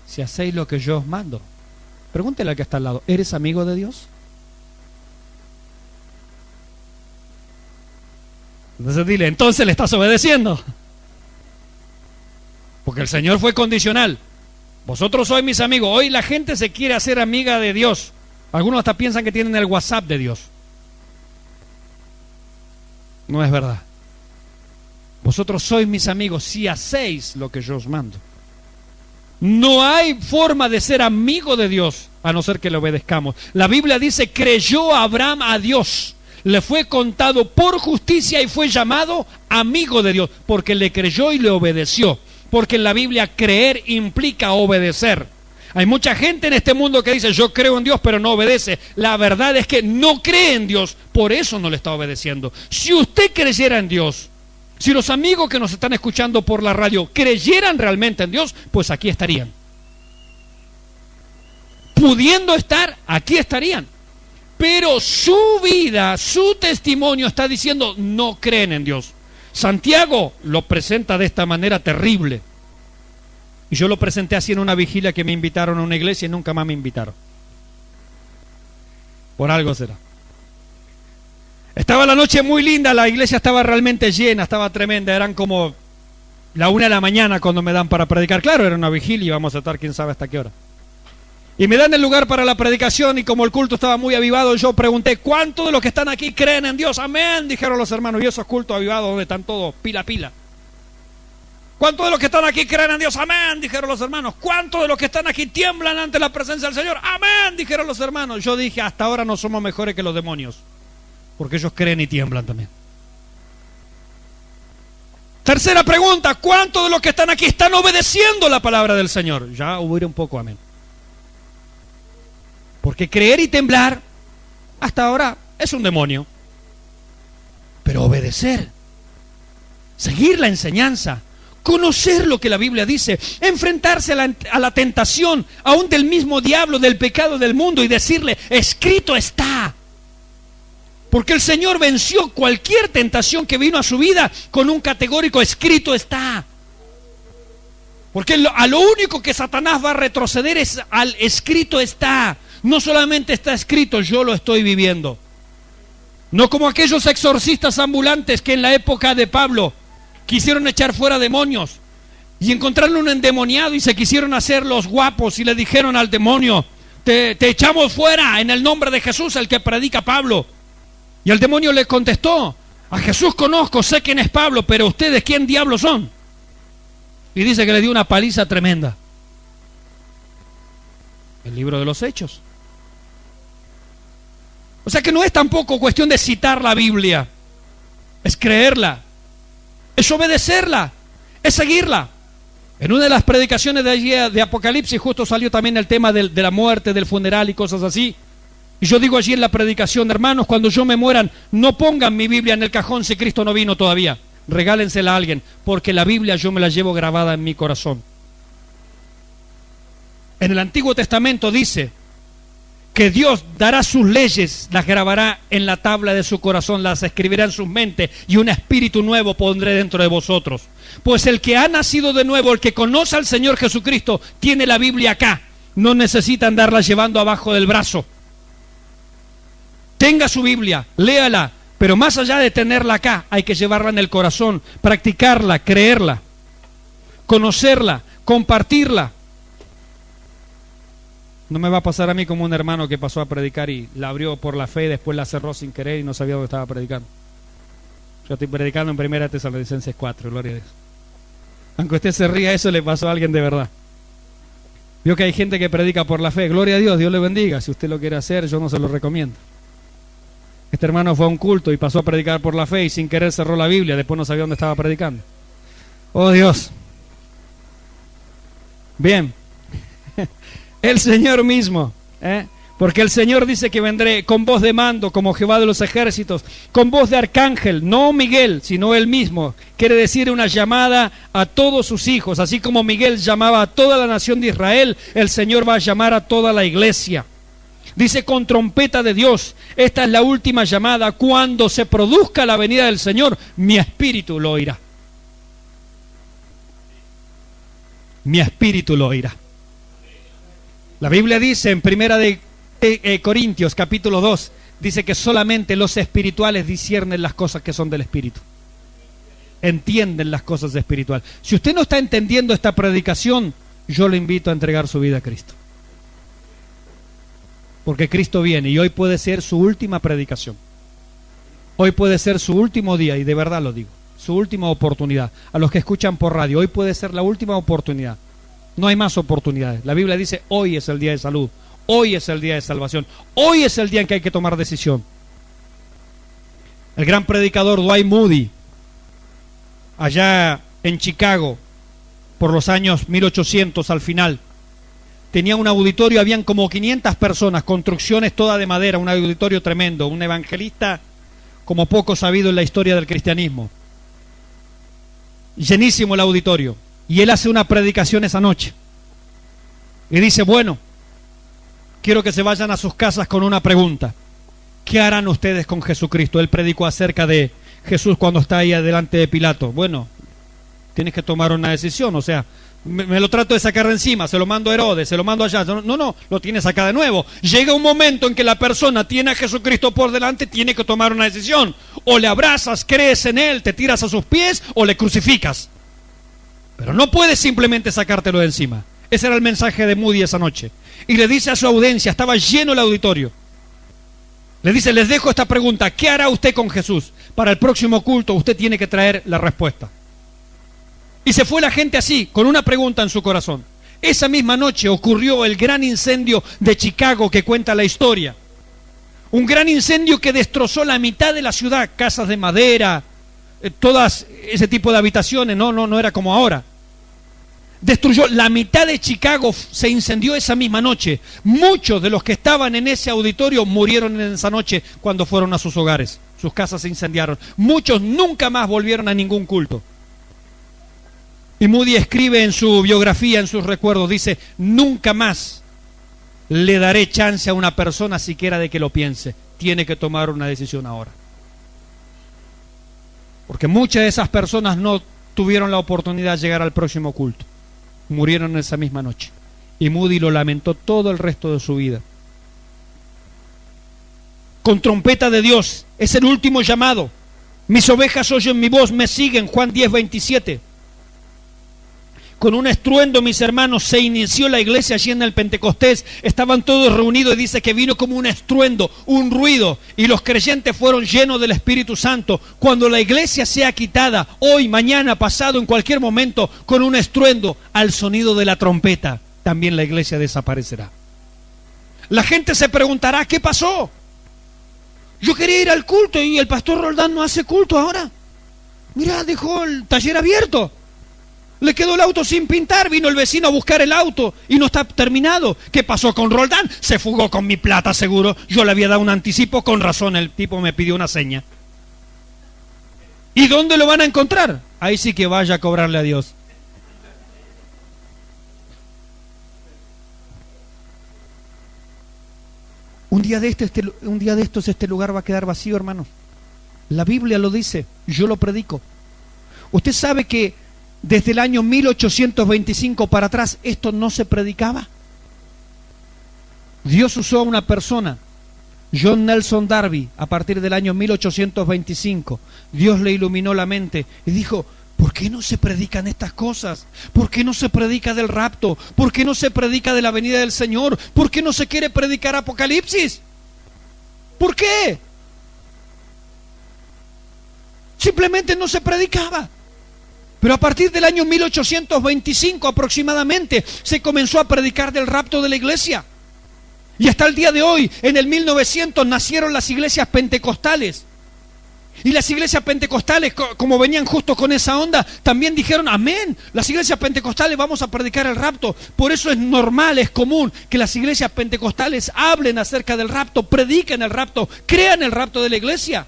Si hacéis lo que yo os mando. Pregúntele al que está al lado, ¿eres amigo de Dios? Entonces dile, entonces le estás obedeciendo. Porque el Señor fue condicional. Vosotros sois mis amigos. Hoy la gente se quiere hacer amiga de Dios. Algunos hasta piensan que tienen el WhatsApp de Dios. No es verdad. Vosotros sois mis amigos si hacéis lo que yo os mando. No hay forma de ser amigo de Dios a no ser que le obedezcamos. La Biblia dice, creyó Abraham a Dios. Le fue contado por justicia y fue llamado amigo de Dios, porque le creyó y le obedeció. Porque en la Biblia creer implica obedecer. Hay mucha gente en este mundo que dice, yo creo en Dios, pero no obedece. La verdad es que no cree en Dios, por eso no le está obedeciendo. Si usted creyera en Dios, si los amigos que nos están escuchando por la radio creyeran realmente en Dios, pues aquí estarían. Pudiendo estar, aquí estarían. Pero su vida, su testimonio está diciendo, no creen en Dios. Santiago lo presenta de esta manera terrible. Y yo lo presenté así en una vigilia que me invitaron a una iglesia y nunca más me invitaron. Por algo será. Estaba la noche muy linda, la iglesia estaba realmente llena, estaba tremenda. Eran como la 1 de la mañana cuando me dan para predicar. Claro, era una vigilia y vamos a estar quién sabe hasta qué hora. Y me dan el lugar para la predicación y como el culto estaba muy avivado, yo pregunté, ¿cuántos de los que están aquí creen en Dios? Amén, dijeron los hermanos. Y esos cultos avivados donde están todos pila a pila. ¿Cuántos de los que están aquí creen en Dios? Amén, dijeron los hermanos. ¿Cuántos de los que están aquí tiemblan ante la presencia del Señor? Amén, dijeron los hermanos. Yo dije, hasta ahora no somos mejores que los demonios, porque ellos creen y tiemblan también. Tercera pregunta, ¿cuántos de los que están aquí están obedeciendo la palabra del Señor? Ya hubo un poco, amén. Porque creer y temblar, hasta ahora, es un demonio. Pero obedecer, seguir la enseñanza, conocer lo que la Biblia dice, enfrentarse a la tentación, aún del mismo diablo, del pecado del mundo, y decirle, escrito está. Porque el Señor venció cualquier tentación que vino a su vida con un categórico escrito está. Porque a lo único que Satanás va a retroceder es al escrito está. No solamente está escrito, yo lo estoy viviendo. No como aquellos exorcistas ambulantes que en la época de Pablo quisieron echar fuera demonios y encontraron un endemoniado y se quisieron hacer los guapos y le dijeron al demonio, te echamos fuera en el nombre de Jesús, el que predica Pablo. Y el demonio le contestó: a Jesús conozco, sé quién es Pablo, pero ustedes, ¿quién diablos son? Y dice que le dio una paliza tremenda. El libro de los Hechos. O sea que no es tampoco cuestión de citar la Biblia, es creerla, es obedecerla, es seguirla. En una de las predicaciones de allí de Apocalipsis justo salió también el tema de la muerte, del funeral y cosas así. Y yo digo allí en la predicación: hermanos, cuando yo me mueran, no pongan mi Biblia en el cajón si Cristo no vino todavía. Regálensela a alguien, porque la Biblia yo me la llevo grabada en mi corazón. En el Antiguo Testamento dice que Dios dará sus leyes, las grabará en la tabla de su corazón, las escribirá en sus mentes, y un espíritu nuevo pondré dentro de vosotros. Pues el que ha nacido de nuevo, el que conoce al Señor Jesucristo, tiene la Biblia acá, no necesita andarla llevando abajo del brazo. Tenga su Biblia, léala, pero más allá de tenerla acá, hay que llevarla en el corazón, practicarla, creerla, conocerla, compartirla. No me va a pasar a mí como un hermano que pasó a predicar y la abrió por la fe, después la cerró sin querer y no sabía dónde estaba predicando. Yo estoy predicando en 1 Tesalonicenses 4, gloria a Dios. Aunque usted se ría, eso le pasó a alguien de verdad. Vio que hay gente que predica por la fe, gloria a Dios, Dios le bendiga. Si usted lo quiere hacer, yo no se lo recomiendo. Este hermano fue a un culto y pasó a predicar por la fe y sin querer cerró la Biblia, después no sabía dónde estaba predicando. Oh Dios. Bien. El Señor mismo, porque el Señor dice que vendré con voz de mando como Jehová de los ejércitos, con voz de arcángel, no Miguel, sino él mismo. Quiere decir una llamada a todos sus hijos, así como Miguel llamaba a toda la nación de Israel, el Señor va a llamar a toda la iglesia. Dice con trompeta de Dios, esta es la última llamada, cuando se produzca la venida del Señor, mi espíritu lo oirá. Mi espíritu lo oirá. La Biblia dice en 1 Corintios capítulo 2, dice que solamente los espirituales disciernen las cosas que son del Espíritu. Entienden las cosas espirituales. Si usted no está entendiendo esta predicación, yo le invito a entregar su vida a Cristo. Porque Cristo viene y hoy puede ser su última predicación. Hoy puede ser su último día, y de verdad lo digo, su última oportunidad. A los que escuchan por radio, hoy puede ser la última oportunidad. No hay más oportunidades. La Biblia dice: hoy es el día de salud, hoy es el día de salvación, hoy es el día en que hay que tomar decisión. El gran predicador Dwight Moody, allá en Chicago, por los años 1800 al final, tenía un auditorio, habían como 500 personas, construcciones todas de madera, un auditorio tremendo, un evangelista como poco sabido en la historia del cristianismo. Llenísimo el auditorio. Y él hace una predicación esa noche. Y dice: bueno, quiero que se vayan a sus casas con una pregunta. ¿Qué harán ustedes con Jesucristo? Él predicó acerca de Jesús cuando está ahí delante de Pilato. Bueno, tienes que tomar una decisión. O sea, me lo trato de sacar de encima, se lo mando a Herodes, se lo mando allá. No, lo tienes acá de nuevo. Llega un momento en que la persona tiene a Jesucristo por delante, tiene que tomar una decisión. O le abrazas, crees en él, te tiras a sus pies, o le crucificas. Pero no puedes simplemente sacártelo de encima. Ese era el mensaje de Moody esa noche. Y le dice a su audiencia, estaba lleno el auditorio, le dice: les dejo esta pregunta, ¿qué hará usted con Jesús? Para el próximo culto usted tiene que traer la respuesta. Y se fue la gente así, con una pregunta en su corazón. Esa misma noche ocurrió el gran incendio de Chicago que cuenta la historia. Un gran incendio que destrozó la mitad de la ciudad, casas de madera, todas ese tipo de habitaciones, no era como ahora. Destruyó la mitad de Chicago, se incendió esa misma noche. Muchos de los que estaban en ese auditorio murieron en esa noche cuando fueron a sus hogares. Sus casas se incendiaron. Muchos nunca más volvieron a ningún culto. Y Moody escribe en su biografía, en sus recuerdos, dice: nunca más le daré chance a una persona siquiera de que lo piense. Tiene que tomar una decisión ahora. Porque muchas de esas personas no tuvieron la oportunidad de llegar al próximo culto. Murieron esa misma noche. Y Moody lo lamentó todo el resto de su vida. Con trompeta de Dios, es el último llamado. Mis ovejas oyen mi voz, me siguen, Juan 10:27. con un estruendo, mis hermanos, se inició la iglesia allí en el Pentecostés. Estaban todos reunidos y dice que vino como un estruendo, un ruido, y los creyentes fueron llenos del Espíritu Santo. Cuando la iglesia sea quitada, hoy, mañana, pasado, en cualquier momento, con un estruendo, al sonido de la trompeta, también la iglesia desaparecerá. La gente se preguntará, ¿qué pasó? Yo quería ir al culto y el pastor Roldán no hace culto ahora. Mira, dejó el taller abierto. Le quedó el auto sin pintar, vino el vecino a buscar el auto y no está terminado. ¿Qué pasó con Roldán? Se fugó con mi plata seguro. Yo le había dado un anticipo, con razón el tipo me pidió una seña. ¿Y dónde lo van a encontrar? Ahí sí que vaya a cobrarle a Dios. Un día de estos este lugar va a quedar vacío, hermanos. La Biblia lo dice, yo lo predico. Usted sabe que desde el año 1825 para atrás esto no se predicaba. Dios usó a una persona, John Nelson Darby, a partir del año 1825. Dios le iluminó la mente y dijo, ¿por qué no se predican estas cosas? ¿Por qué no se predica del rapto? ¿Por qué no se predica de la venida del Señor? ¿Por qué no se quiere predicar Apocalipsis? ¿Por qué? Simplemente no se predicaba. Pero a partir del año 1825 aproximadamente se comenzó a predicar del rapto de la iglesia. Y hasta el día de hoy, en el 1900, nacieron las iglesias pentecostales. Y las iglesias pentecostales, como venían justo con esa onda, también dijeron, amén, las iglesias pentecostales vamos a predicar el rapto. Por eso es normal, es común que las iglesias pentecostales hablen acerca del rapto, prediquen el rapto, crean el rapto de la iglesia.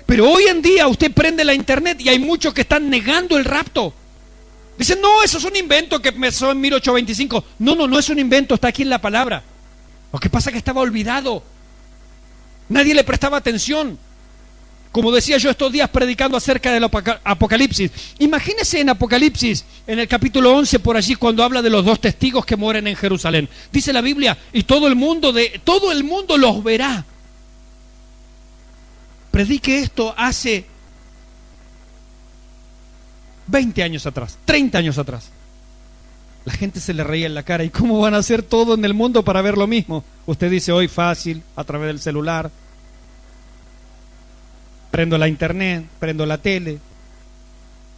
Pero hoy en día usted prende la internet y hay muchos que están negando el rapto. Dicen, no, eso es un invento que empezó en 1825. No es un invento, está aquí en la palabra. Lo que pasa es que estaba olvidado. Nadie le prestaba atención. Como decía yo estos días predicando acerca del Apocalipsis. Imagínese en Apocalipsis, en el capítulo 11 por allí, cuando habla de los 2 testigos que mueren en Jerusalén. Dice la Biblia, y todo el mundo los verá. Predique esto hace 20 años atrás, 30 años atrás. La gente se le reía en la cara. ¿Y cómo van a hacer todo en el mundo para ver lo mismo? Usted dice hoy fácil, a través del celular. Prendo la internet, prendo la tele.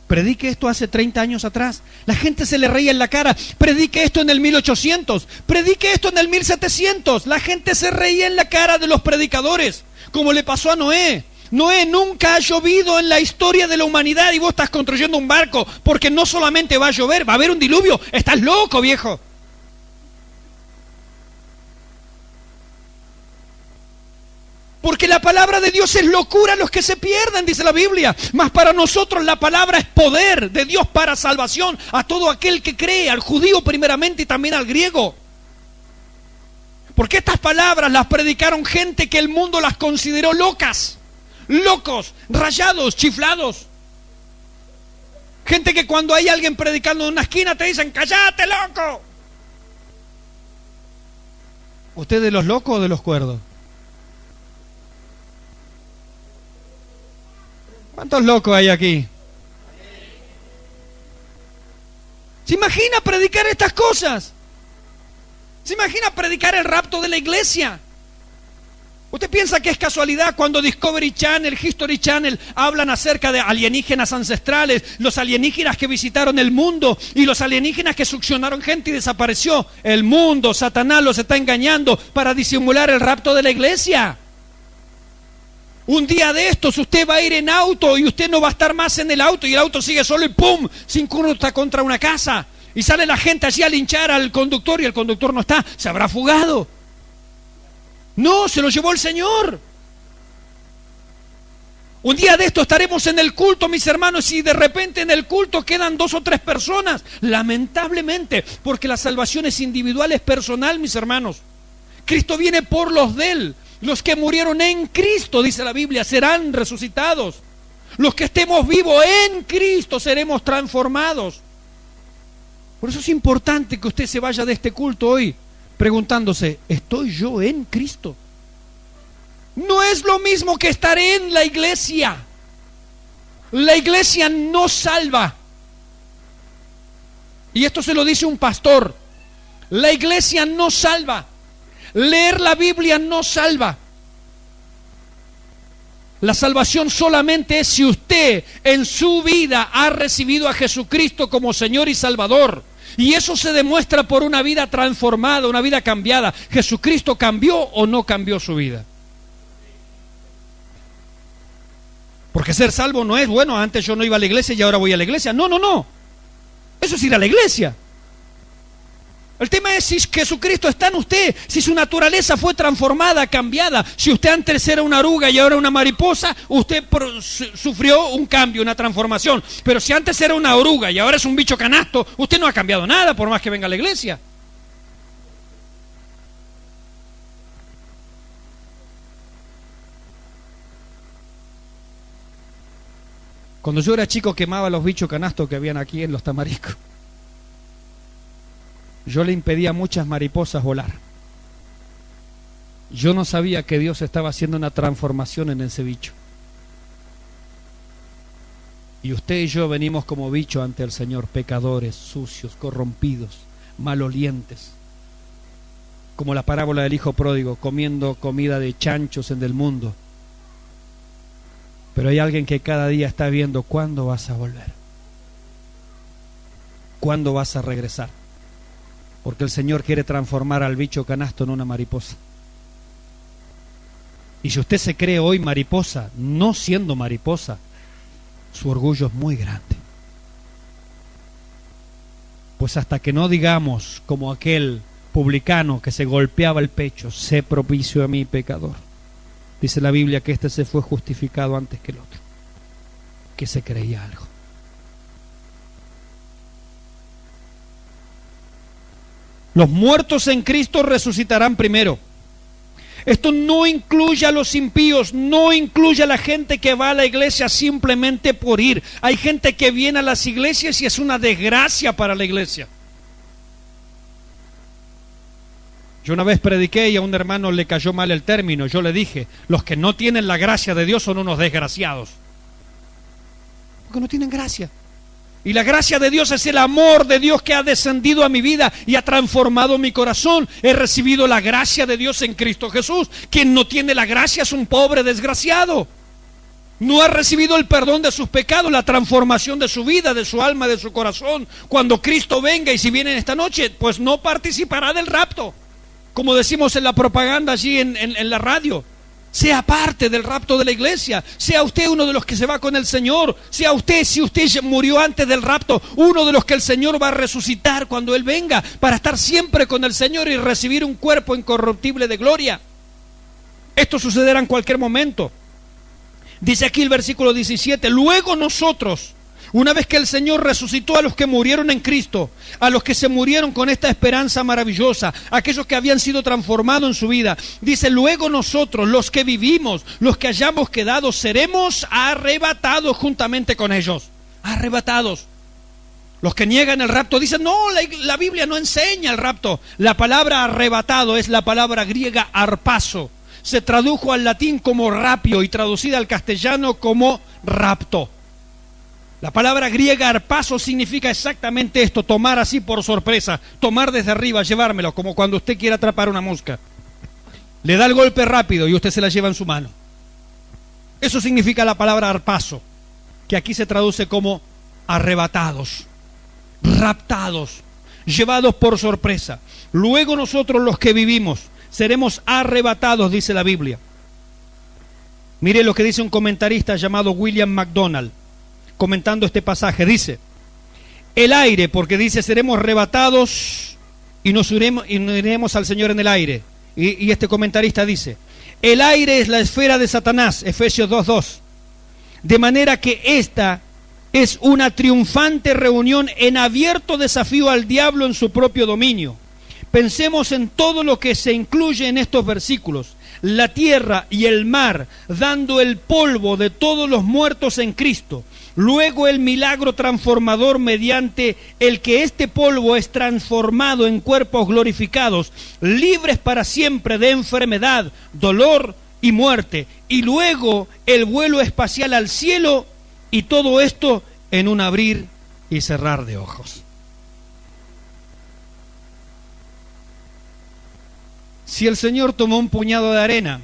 Predique esto hace 30 años atrás. La gente se le reía en la cara. Predique esto en el 1800. Predique esto en el 1700. La gente se reía en la cara de los predicadores. Como le pasó a Noé. Noé, nunca ha llovido en la historia de la humanidad y vos estás construyendo un barco porque no solamente va a llover, va a haber un diluvio. Estás loco, viejo. Porque la palabra de Dios es locura a los que se pierden, dice la Biblia. Mas para nosotros la palabra es poder de Dios para salvación a todo aquel que cree, al judío primeramente y también al griego. Porque estas palabras las predicaron gente que el mundo las consideró locas, locos, rayados, chiflados. Gente que cuando hay alguien predicando en una esquina te dicen, ¡cállate, loco! ¿Usted de los locos o de los cuerdos? ¿Cuántos locos hay aquí? ¿Se imagina predicar estas cosas? ¿Se imagina predicar el rapto de la iglesia? ¿Usted piensa que es casualidad cuando Discovery Channel, History Channel hablan acerca de alienígenas ancestrales, los alienígenas que visitaron el mundo y los alienígenas que succionaron gente y desapareció? El mundo, Satanás los está engañando para disimular el rapto de la iglesia. Un día de estos usted va a ir en auto y usted no va a estar más en el auto y el auto sigue solo y ¡pum! Se incrusta contra una casa. Y sale la gente allí a linchar al conductor y el conductor no está, se habrá fugado. No, se lo llevó el Señor. Un día de esto estaremos en el culto, mis hermanos, y de repente en el culto quedan 2 o 3 personas, lamentablemente, porque la salvación es individual, es personal, mis hermanos. Cristo viene por los de Él. Los que murieron en Cristo, dice la Biblia, serán resucitados. Los que estemos vivos en Cristo seremos transformados. Por eso es importante que usted se vaya de este culto hoy preguntándose, ¿estoy yo en Cristo? No es lo mismo que estar en la iglesia. La iglesia no salva. Y esto se lo dice un pastor. La iglesia no salva. Leer la Biblia no salva. La salvación solamente es si usted en su vida ha recibido a Jesucristo como Señor y Salvador. Y eso se demuestra por una vida transformada, una vida cambiada. ¿Jesucristo cambió o no cambió su vida? Porque ser salvo no es, bueno, antes yo no iba a la iglesia y ahora voy a la iglesia. No, no, no. Eso es ir a la iglesia. El tema es si Jesucristo está en usted, si su naturaleza fue transformada, cambiada. Si usted antes era una oruga y ahora una mariposa, usted sufrió un cambio, una transformación. Pero si antes era una oruga y ahora es un bicho canasto, usted no ha cambiado nada por más que venga a la iglesia. Cuando yo era chico quemaba los bichos canastos que habían aquí en los tamariscos. Yo le impedía a muchas mariposas volar. Yo no sabía que Dios estaba haciendo una transformación en ese bicho. Y usted y yo venimos como bicho ante el Señor, pecadores, sucios, corrompidos, malolientes. Como la parábola del hijo pródigo, comiendo comida de chanchos en el mundo. Pero hay alguien que cada día está viendo cuándo vas a volver. ¿Cuándo vas a regresar? Porque el Señor quiere transformar al bicho canasto en una mariposa. Y si usted se cree hoy mariposa, no siendo mariposa, su orgullo es muy grande. Pues hasta que no digamos como aquel publicano que se golpeaba el pecho, sé propicio a mí, pecador. Dice la Biblia que este se fue justificado antes que el otro, que se creía algo. Los muertos en Cristo resucitarán primero. Esto no incluye a los impíos, no incluye a la gente que va a la iglesia simplemente por ir. Hay gente que viene a las iglesias y es una desgracia para la iglesia. Yo una vez prediqué y a un hermano le cayó mal el término. Yo le dije, los que no tienen la gracia de Dios son unos desgraciados. Porque no tienen gracia. Y la gracia de Dios es el amor de Dios que ha descendido a mi vida y ha transformado mi corazón. He recibido la gracia de Dios en Cristo Jesús. Quien no tiene la gracia es un pobre desgraciado. No ha recibido el perdón de sus pecados, la transformación de su vida, de su alma, de su corazón. Cuando Cristo venga, y si viene esta noche, pues no participará del rapto. Como decimos en la propaganda allí en la radio. Sea parte del rapto de la iglesia. Sea usted uno de los que se va con el Señor. Sea usted, si usted murió antes del rapto, uno de los que el Señor va a resucitar cuando Él venga, para estar siempre con el Señor y recibir un cuerpo incorruptible de gloria. Esto sucederá en cualquier momento. Dice aquí el versículo 17, luego nosotros, una vez que el Señor resucitó a los que murieron en Cristo, a los que se murieron con esta esperanza maravillosa, aquellos que habían sido transformados en su vida, dice, luego nosotros, los que vivimos, los que hayamos quedado, seremos arrebatados juntamente con ellos. Arrebatados. Los que niegan el rapto dicen, no, la Biblia no enseña el rapto. La palabra arrebatado es la palabra griega arpazo. Se tradujo al latín como rapio y traducida al castellano como rapto. La palabra griega arpazo significa exactamente esto, tomar así por sorpresa, tomar desde arriba, llevármelo, como cuando usted quiere atrapar una mosca. Le da el golpe rápido y usted se la lleva en su mano. Eso significa la palabra arpazo, que aquí se traduce como arrebatados, raptados, llevados por sorpresa. Luego nosotros los que vivimos seremos arrebatados, dice la Biblia. Mire lo que dice un comentarista llamado William MacDonald. Comentando este pasaje, dice, el aire, porque dice, seremos arrebatados y nos uniremos al Señor en el aire. Y este comentarista dice, el aire es la esfera de Satanás, Efesios 2:2. De manera que esta es una triunfante reunión en abierto desafío al diablo en su propio dominio. Pensemos en todo lo que se incluye en estos versículos. La tierra y el mar, dando el polvo de todos los muertos en Cristo. Luego el milagro transformador mediante el que este polvo es transformado en cuerpos glorificados, libres para siempre de enfermedad, dolor y muerte. Y luego el vuelo espacial al cielo, y todo esto en un abrir y cerrar de ojos. Si el Señor tomó un puñado de arena,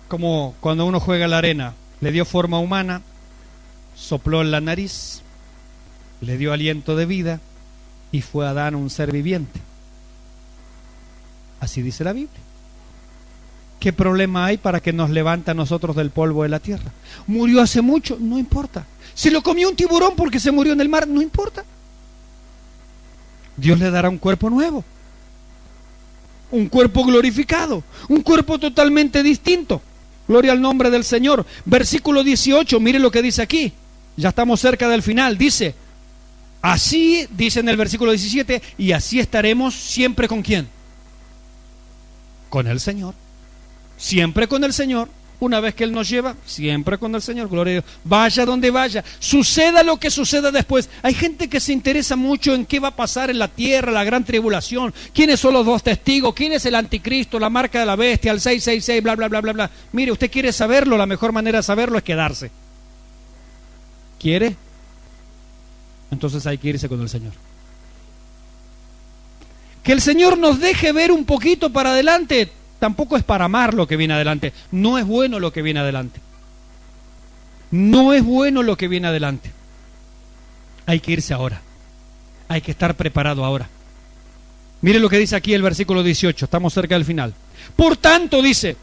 como cuando uno juega a la arena, le dio forma humana, sopló en la nariz, le dio aliento de vida y fue Adán un ser viviente. Así dice la Biblia. ¿Qué problema hay para que nos levante a nosotros del polvo de la tierra? Murió hace mucho, no importa. Se lo comió un tiburón porque se murió en el mar, no importa. Dios le dará un cuerpo nuevo, un cuerpo glorificado, un cuerpo totalmente distinto. Gloria al nombre del Señor. Versículo 18, mire lo que dice aquí. Ya estamos cerca del final. Dice, así, dice en el versículo 17, y así estaremos siempre ¿con quién? Con el Señor. Siempre con el Señor. Una vez que Él nos lleva, siempre con el Señor. Gloria a Dios. Vaya donde vaya, suceda lo que suceda después. Hay gente que se interesa mucho en qué va a pasar en la tierra, la gran tribulación, quiénes son los dos testigos, quién es el anticristo, la marca de la bestia, el 666, bla, bla, bla, bla, bla. Mire, usted quiere saberlo, la mejor manera de saberlo es quedarse. ¿Quiere? Entonces hay que irse con el Señor. Que el Señor nos deje ver un poquito para adelante, tampoco es para amar lo que viene adelante. No es bueno lo que viene adelante. No es bueno lo que viene adelante. Hay que irse ahora. Hay que estar preparado ahora. Mire lo que dice aquí el versículo 18. Estamos cerca del final. Por tanto, dice,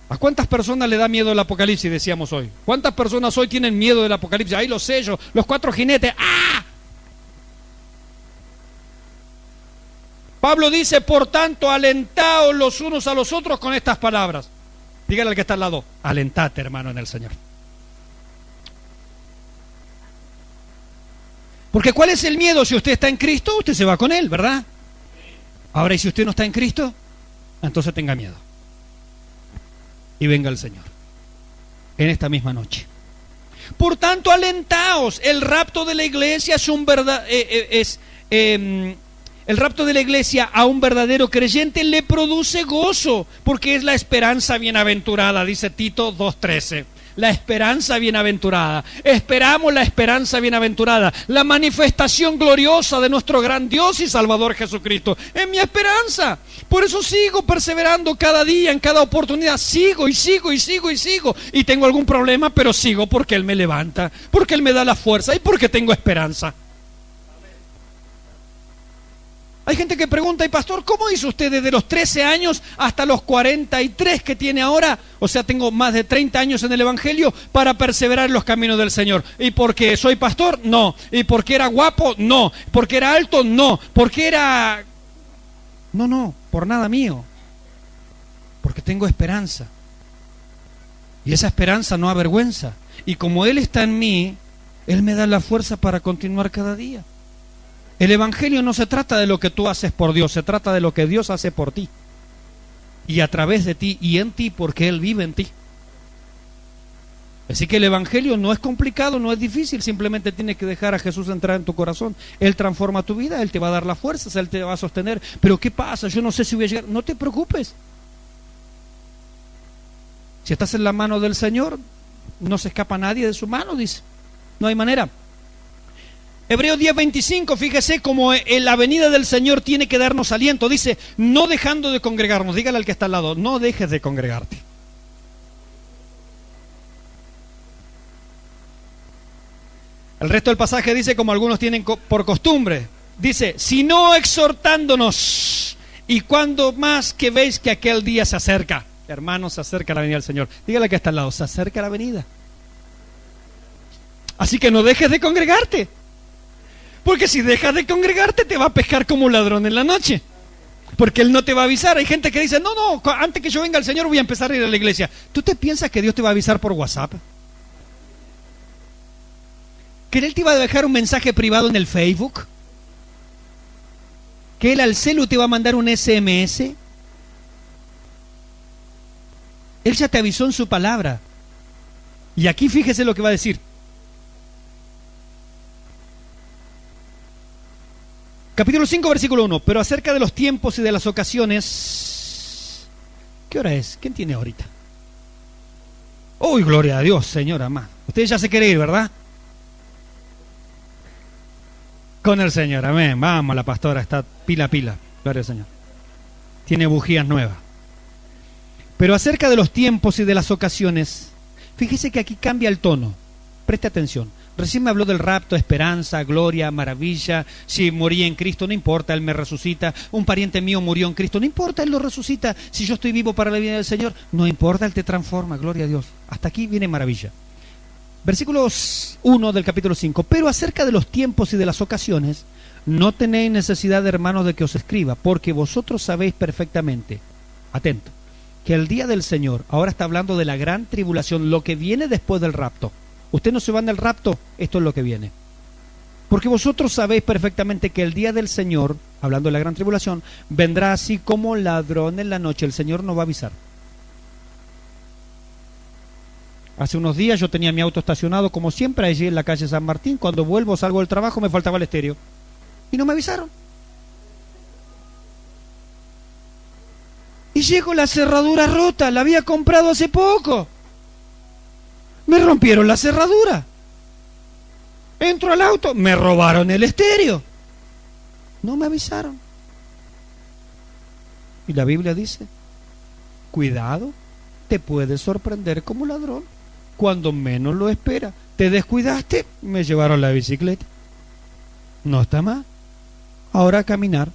¿a cuántas personas le da miedo el Apocalipsis? Decíamos hoy. ¿Cuántas personas hoy tienen miedo del Apocalipsis? Ahí los sellos, los 4 jinetes. ¡Ah! Pablo dice, por tanto, alentaos los unos a los otros con estas palabras. Dígale al que está al lado, alentate, hermano, en el Señor. Porque ¿cuál es el miedo? Si usted está en Cristo, usted se va con Él, ¿verdad? Ahora, y si usted no está en Cristo, entonces tenga miedo. Y venga el Señor en esta misma noche. Por tanto, alentaos. El rapto de la iglesia es un el rapto de la iglesia a un verdadero creyente le produce gozo, porque es la esperanza bienaventurada, dice Tito 2:13. La esperanza bienaventurada. Esperamos la esperanza bienaventurada, la manifestación gloriosa de nuestro gran Dios y Salvador Jesucristo. Es mi esperanza. Por eso sigo perseverando cada día, en cada oportunidad. Sigo y sigo y sigo y sigo. Y tengo algún problema, pero sigo porque Él me levanta, porque Él me da la fuerza y porque tengo esperanza. Hay gente que pregunta, y pastor, ¿cómo hizo usted desde los 13 años hasta los 43 que tiene ahora? O sea, tengo más de 30 años en el Evangelio para perseverar en los caminos del Señor. ¿Y porque soy pastor? No. ¿Y porque era guapo? No. ¿Porque era alto? No. ¿Porque era...? No, por nada mío. Porque tengo esperanza. Y esa esperanza no avergüenza. Y como Él está en mí, Él me da la fuerza para continuar cada día. El Evangelio no se trata de lo que tú haces por Dios, se trata de lo que Dios hace por ti. Y a través de ti y en ti, porque Él vive en ti. Así que el Evangelio no es complicado, no es difícil, simplemente tienes que dejar a Jesús entrar en tu corazón. Él transforma tu vida, Él te va a dar las fuerzas, Él te va a sostener. Pero ¿qué pasa? Yo no sé si voy a llegar. No te preocupes. Si estás en la mano del Señor, no se escapa nadie de su mano, dice. No hay manera. Hebreos 10:25, fíjese cómo en la venida del Señor tiene que darnos aliento. Dice, no dejando de congregarnos. Dígale al que está al lado, no dejes de congregarte. El resto del pasaje dice, como algunos tienen por costumbre, dice, sino exhortándonos, y cuando más que veis que aquel día se acerca. Hermanos, se acerca la venida del Señor. Dígale al que está al lado, se acerca la venida. Así que no dejes de congregarte. Porque si dejas de congregarte te va a pescar como un ladrón en la noche. Porque Él no te va a avisar. Hay gente que dice, no, antes que yo venga al Señor voy a empezar a ir a la iglesia. ¿Tú te piensas que Dios te va a avisar por WhatsApp? ¿Que Él te va a dejar un mensaje privado en el Facebook? ¿Que Él al celu te va a mandar un SMS? Él ya te avisó en su palabra. Y aquí fíjese lo que va a decir. Capítulo 5, versículo 1. Pero acerca de los tiempos y de las ocasiones... ¿Qué hora es? ¿Quién tiene ahorita? ¡Uy, gloria a Dios, señora amada! Usted ya se quiere ir, ¿verdad? Con el Señor, amén. Vamos, la pastora está pila. Gloria al Señor. tiene bujías nuevas. Pero acerca de los tiempos y de las ocasiones, fíjese que aquí cambia el tono. Preste atención. Recién me habló del rapto, esperanza, gloria, maravilla. Si morí en Cristo, no importa, Él me resucita. Un pariente mío murió en Cristo, no importa, Él lo resucita. Si yo estoy vivo para la vida del Señor, no importa, Él te transforma, gloria a Dios. Hasta aquí viene maravilla. Versículo 1 del capítulo 5. Pero acerca de los tiempos y de las ocasiones, no tenéis necesidad, hermanos, de que os escriba, porque vosotros sabéis perfectamente, atento, que el día del Señor, ahora está hablando de la gran tribulación, lo que viene después del rapto. Usted no se va del rapto, esto es lo que viene. Porque vosotros sabéis perfectamente que el día del Señor, hablando de la gran tribulación, vendrá así como ladrón en la noche. El Señor no va a avisar. Hace unos días yo tenía mi auto estacionado como siempre allí en la calle San Martín. Cuando vuelvo, salgo del trabajo, me faltaba el estéreo. Y no me avisaron. Y llego la cerradura rota, la había comprado hace poco. Me rompieron la cerradura. Entro al auto, me robaron el estéreo. No me avisaron. Y la Biblia dice, cuidado, te puedes sorprender como ladrón cuando menos lo espera. Te descuidaste, me llevaron la bicicleta. No está mal. Ahora a caminar.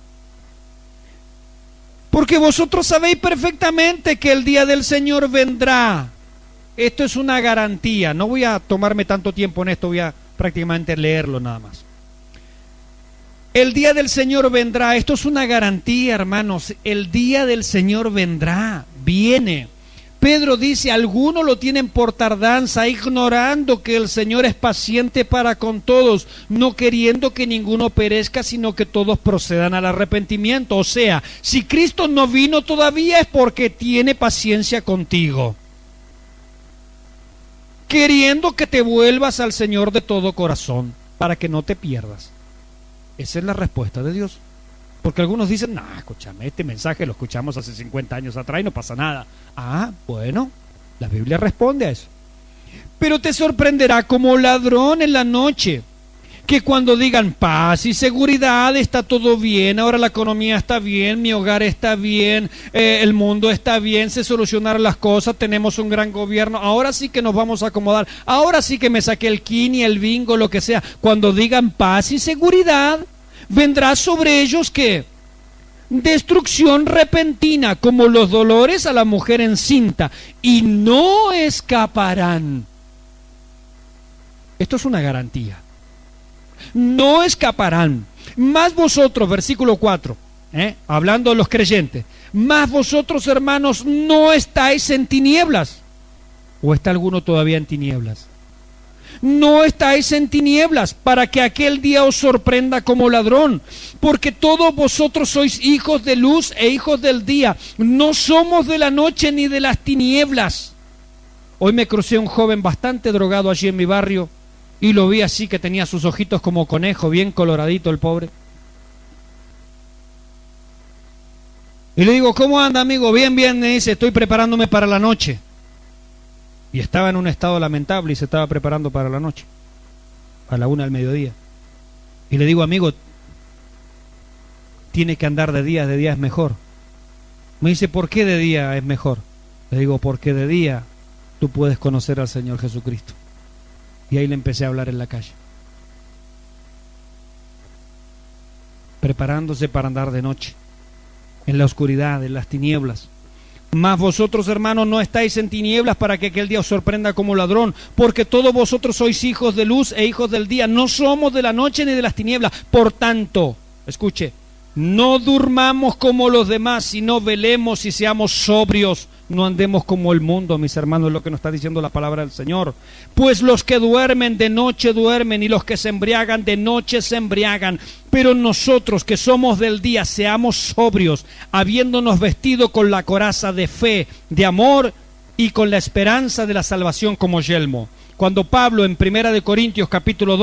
Porque vosotros sabéis perfectamente que el día del Señor vendrá. Esto es una garantía. No voy a tomarme tanto tiempo en esto, voy a prácticamente leerlo nada más. El día del Señor vendrá. Esto es una garantía, hermanos. El día del Señor vendrá, viene. Pedro dice, algunos lo tienen por tardanza, ignorando que el Señor es paciente para con todos, no queriendo que ninguno perezca, sino que todos procedan al arrepentimiento. O sea, si Cristo no vino todavía es porque tiene paciencia contigo, queriendo que te vuelvas al Señor de todo corazón, para que no te pierdas. Esa es la respuesta de Dios. Porque algunos dicen, no, escúchame, este mensaje lo escuchamos hace 50 años atrás y no pasa nada. Ah, bueno, la Biblia responde a eso. Pero te sorprenderá como ladrón en la noche, que cuando digan paz y seguridad, está todo bien, ahora la economía está bien, mi hogar está bien, el mundo está bien, se solucionaron las cosas, tenemos un gran gobierno, ahora sí que nos vamos a acomodar, ahora sí que me saqué el kini, el bingo, lo que sea. Cuando digan paz y seguridad, vendrá sobre ellos ¿qué? Destrucción repentina, como los dolores a la mujer encinta, y no escaparán. Esto es una garantía. No escaparán. Más vosotros, versículo 4, hablando de los creyentes, más vosotros, hermanos, no estáis en tinieblas. ¿O está alguno todavía en tinieblas? No estáis en tinieblas, para que aquel día os sorprenda como ladrón, porque todos vosotros sois hijos de luz e hijos del día. No somos de la noche ni de las tinieblas. Hoy me crucé un joven bastante drogado allí en mi barrio, y lo vi así, que tenía sus ojitos como conejo, bien coloradito el pobre. Y le digo, ¿cómo anda, amigo? Bien, bien, me dice, estoy preparándome para la noche. Y estaba en un estado lamentable y se estaba preparando para la noche, a la 1 del mediodía. Y le digo, amigo, tiene que andar de día es mejor. Me dice, ¿por qué de día es mejor? Le digo, porque de día tú puedes conocer al Señor Jesucristo. Y ahí le empecé a hablar en la calle, preparándose para andar de noche, en la oscuridad, en las tinieblas. Mas vosotros, hermanos, no estáis en tinieblas, para que aquel día os sorprenda como ladrón, porque todos vosotros sois hijos de luz e hijos del día. No somos de la noche ni de las tinieblas. Por tanto, escuche, no durmamos como los demás, sino velemos y seamos sobrios. No andemos como el mundo, mis hermanos, es lo que nos está diciendo la palabra del Señor. Pues los que duermen de noche duermen, y los que se embriagan de noche se embriagan. Pero nosotros que somos del día, seamos sobrios, habiéndonos vestido con la coraza de fe, de amor y con la esperanza de la salvación como yelmo. Cuando Pablo en 1 Corintios capítulo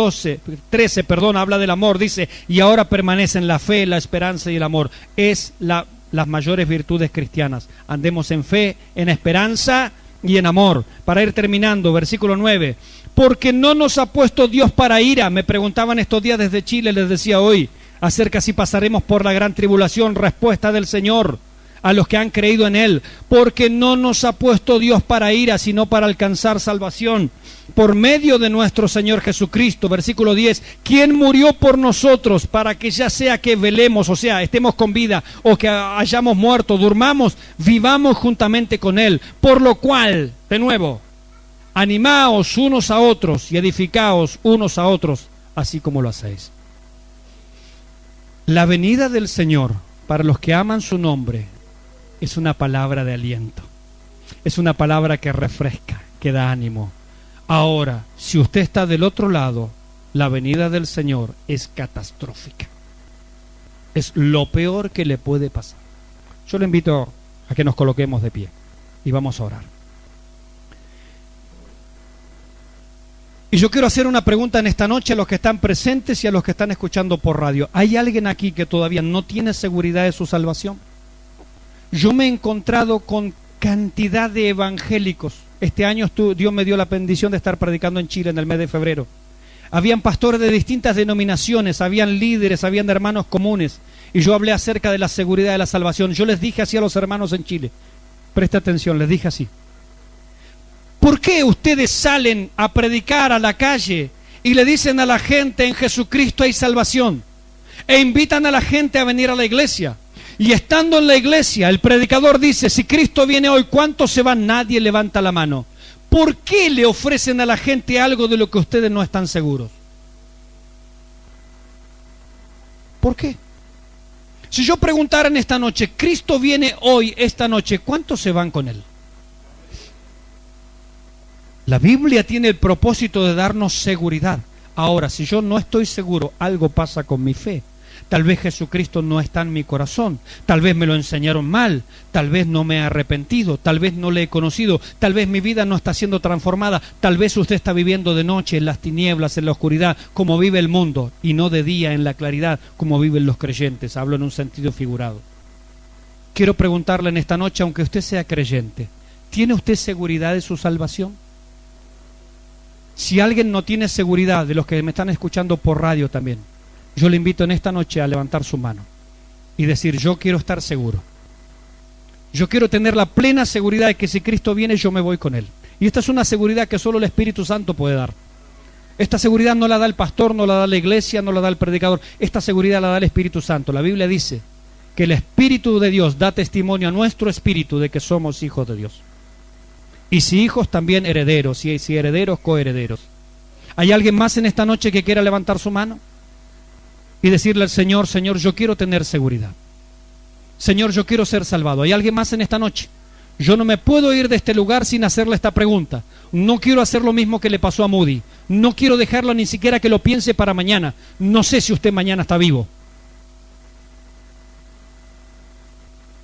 13, habla del amor, dice, y ahora permanecen la fe, la esperanza y el amor. Es las mayores virtudes cristianas. Andemos en fe, en esperanza y en amor. Para ir terminando, versículo 9. Porque no nos ha puesto Dios para ira. Me preguntaban estos días desde Chile, les decía hoy, acerca si pasaremos por la gran tribulación. Respuesta del Señor. a los que han creído en Él, porque no nos ha puesto Dios para ira, sino para alcanzar salvación, por medio de nuestro Señor Jesucristo. Versículo 10, quien murió por nosotros, para que ya sea que velemos, o sea, estemos con vida, o que hayamos muerto, durmamos, vivamos juntamente con Él. Por lo cual, de nuevo, animaos unos a otros y edificaos unos a otros, así como lo hacéis. La venida del Señor, para los que aman su nombre, es una palabra de aliento, es una palabra que refresca, que da ánimo. Ahora, si usted está del otro lado, la venida del Señor es catastrófica, es lo peor que le puede pasar. Yo le invito a que nos coloquemos de pie y vamos a orar. Y yo quiero hacer una pregunta en esta noche a los que están presentes y a los que están escuchando por radio. ¿Hay alguien aquí que todavía no tiene seguridad de su salvación? Yo me he encontrado con cantidad de evangélicos. Este año Dios me dio la bendición de estar predicando en Chile en el mes de febrero. Habían pastores de distintas denominaciones, habían líderes, habían hermanos comunes. Y yo hablé acerca de la seguridad de la salvación. Yo les dije así a los hermanos en Chile. Preste atención, les dije así. ¿Por qué ustedes salen a predicar a la calle y le dicen a la gente en Jesucristo hay salvación? E invitan a la gente a venir a la iglesia. Y estando en la iglesia, el predicador dice, si Cristo viene hoy, ¿cuántos se van? Nadie levanta la mano. ¿Por qué le ofrecen a la gente algo de lo que ustedes no están seguros? ¿Por qué? Si yo preguntara en esta noche, Cristo viene hoy, esta noche, ¿cuántos se van con Él? La Biblia tiene el propósito de darnos seguridad. Ahora, si yo no estoy seguro, algo pasa con mi fe. Tal vez Jesucristo no está en mi corazón, tal vez me lo enseñaron mal, tal vez no me he arrepentido, tal vez no le he conocido, tal vez mi vida no está siendo transformada, tal vez usted está viviendo de noche en las tinieblas, en la oscuridad, como vive el mundo, y no de día en la claridad, como viven los creyentes. Hablo en un sentido figurado. Quiero preguntarle en esta noche, aunque usted sea creyente, ¿tiene usted seguridad de su salvación? Si alguien no tiene seguridad, de los que me están escuchando por radio también, yo le invito en esta noche a levantar su mano y decir, yo quiero estar seguro. Yo quiero tener la plena seguridad de que si Cristo viene, yo me voy con Él. Y esta es una seguridad que solo el Espíritu Santo puede dar. Esta seguridad no la da el pastor, no la da la iglesia, no la da el predicador. Esta seguridad la da el Espíritu Santo. La Biblia dice que el Espíritu de Dios da testimonio a nuestro espíritu de que somos hijos de Dios. Y si hijos, también herederos. Y si herederos, coherederos. ¿Hay alguien más en esta noche que quiera levantar su mano y decirle al Señor, Señor, yo quiero tener seguridad? Señor, yo quiero ser salvado. ¿Hay alguien más en esta noche? Yo no me puedo ir de este lugar sin hacerle esta pregunta. No quiero hacer lo mismo que le pasó a Moody. No quiero dejarlo ni siquiera que lo piense para mañana. No sé si usted mañana está vivo.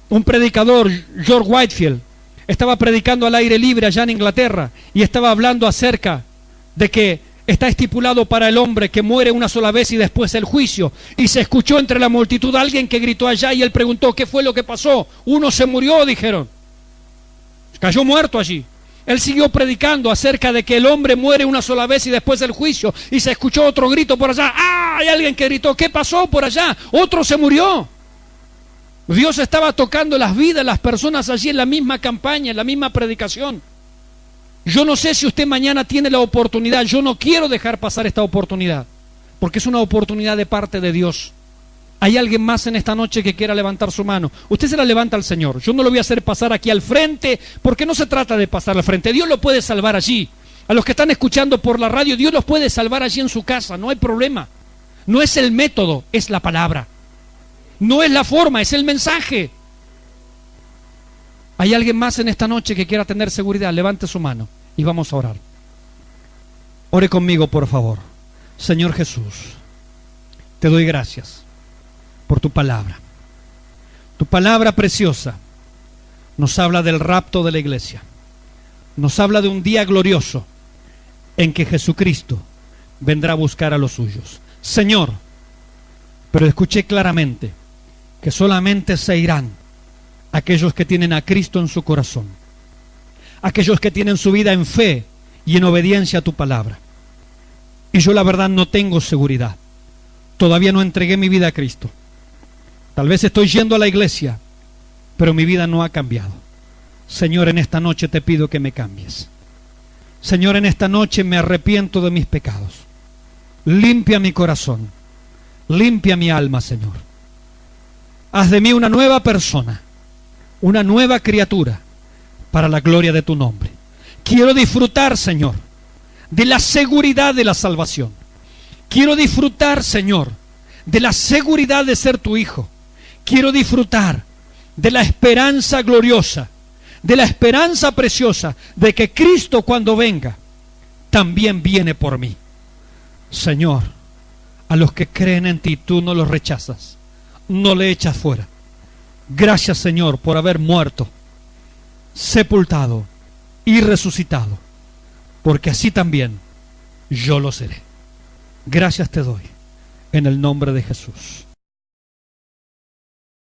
Un predicador, George Whitefield, estaba predicando al aire libre allá en Inglaterra y estaba hablando acerca de que está estipulado para el hombre que muere una sola vez y después el juicio. Y se escuchó entre la multitud alguien que gritó allá y él preguntó, ¿qué fue lo que pasó? Uno se murió, dijeron. Cayó muerto allí. Él siguió predicando acerca de que el hombre muere una sola vez y después el juicio. Y se escuchó otro grito por allá. ¡Ah! Hay alguien que gritó, ¿qué pasó por allá? Otro se murió. Dios estaba tocando las vidas de las personas allí en la misma campaña, en la misma predicación. Yo no sé si usted mañana tiene la oportunidad. Yo no quiero dejar pasar esta oportunidad, porque es una oportunidad de parte de Dios. ¿Hay alguien más en esta noche que quiera levantar su mano? Usted se la levanta al Señor. Yo no lo voy a hacer pasar aquí al frente, porque no se trata de pasar al frente. Dios lo puede salvar allí. A los que están escuchando por la radio, Dios los puede salvar allí en su casa. No hay problema. No es el método, es la palabra. No es la forma, es el mensaje. ¿Hay alguien más en esta noche que quiera tener seguridad? Levante su mano y vamos a orar. Ore conmigo, por favor. Señor Jesús, te doy gracias por tu palabra. Tu palabra preciosa nos habla del rapto de la iglesia. Nos habla de un día glorioso en que Jesucristo vendrá a buscar a los suyos. Señor, pero escuché claramente que solamente se irán aquellos que tienen a Cristo en su corazón, aquellos que tienen su vida en fe y en obediencia a tu palabra. Y yo la verdad no tengo seguridad. Todavía no entregué mi vida a Cristo. Tal vez estoy yendo a la iglesia, pero mi vida no ha cambiado. Señor, en esta noche te pido que me cambies. Señor, en esta noche me arrepiento de mis pecados. Limpia mi corazón, limpia mi alma, Señor. Haz de mí una nueva persona, una nueva criatura, para la gloria de tu nombre. Quiero disfrutar, Señor, de la seguridad de la salvación. Quiero disfrutar, Señor, de la seguridad de ser tu hijo. Quiero disfrutar de la esperanza gloriosa, de la esperanza preciosa de que Cristo, cuando venga, también viene por mí. Señor, a los que creen en ti, tú no los rechazas, no le echas fuera. Gracias, Señor, por haber muerto, sepultado y resucitado, porque así también yo lo seré. Gracias te doy en el nombre de Jesús.